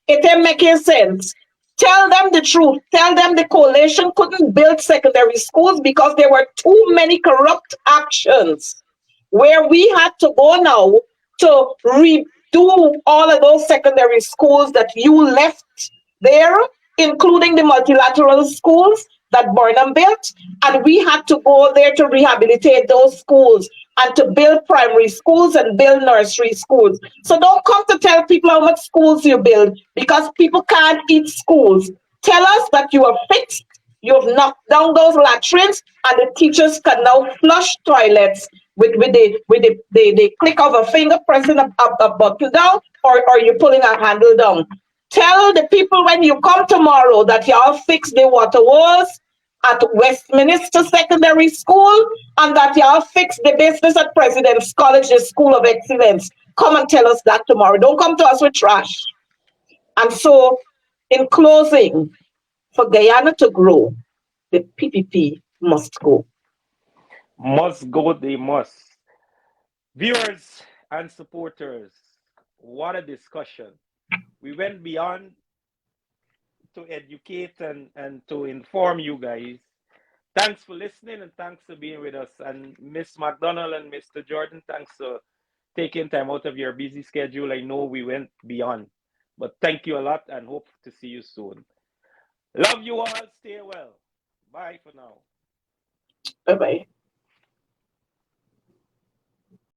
It ain't making sense. Tell them the truth. Tell them the coalition couldn't build secondary schools because there were too many corrupt actions where we had to go now to redo all of those secondary schools that you left there, including the multilateral schools that Burnham built. And we had to go there to rehabilitate those schools and to build primary schools and build nursery schools. So don't come to tell people how much schools you build because people can't eat schools. Tell us that you have fixed, you have knocked down those latrines, and the teachers can now flush toilets with the click of a finger pressing a button down or you pulling a handle down. Tell the people when you come tomorrow that y'all fix the water walls at Westminster Secondary School and that y'all fix the business at President's College, the School of Excellence. Come and tell us that tomorrow. Don't come to us with trash. And so, in closing, for Guyana to grow, the PPP must go. Must go, they must. Viewers and supporters, what a discussion. We went beyond to educate and to inform you guys. Thanks for listening and thanks for being with us. And Miss McDonald and Mr. Jordan, thanks for taking time out of your busy schedule. I know we went beyond, but thank you a lot and hope to see you soon. Love you all. Stay well. Bye for now. Bye-bye.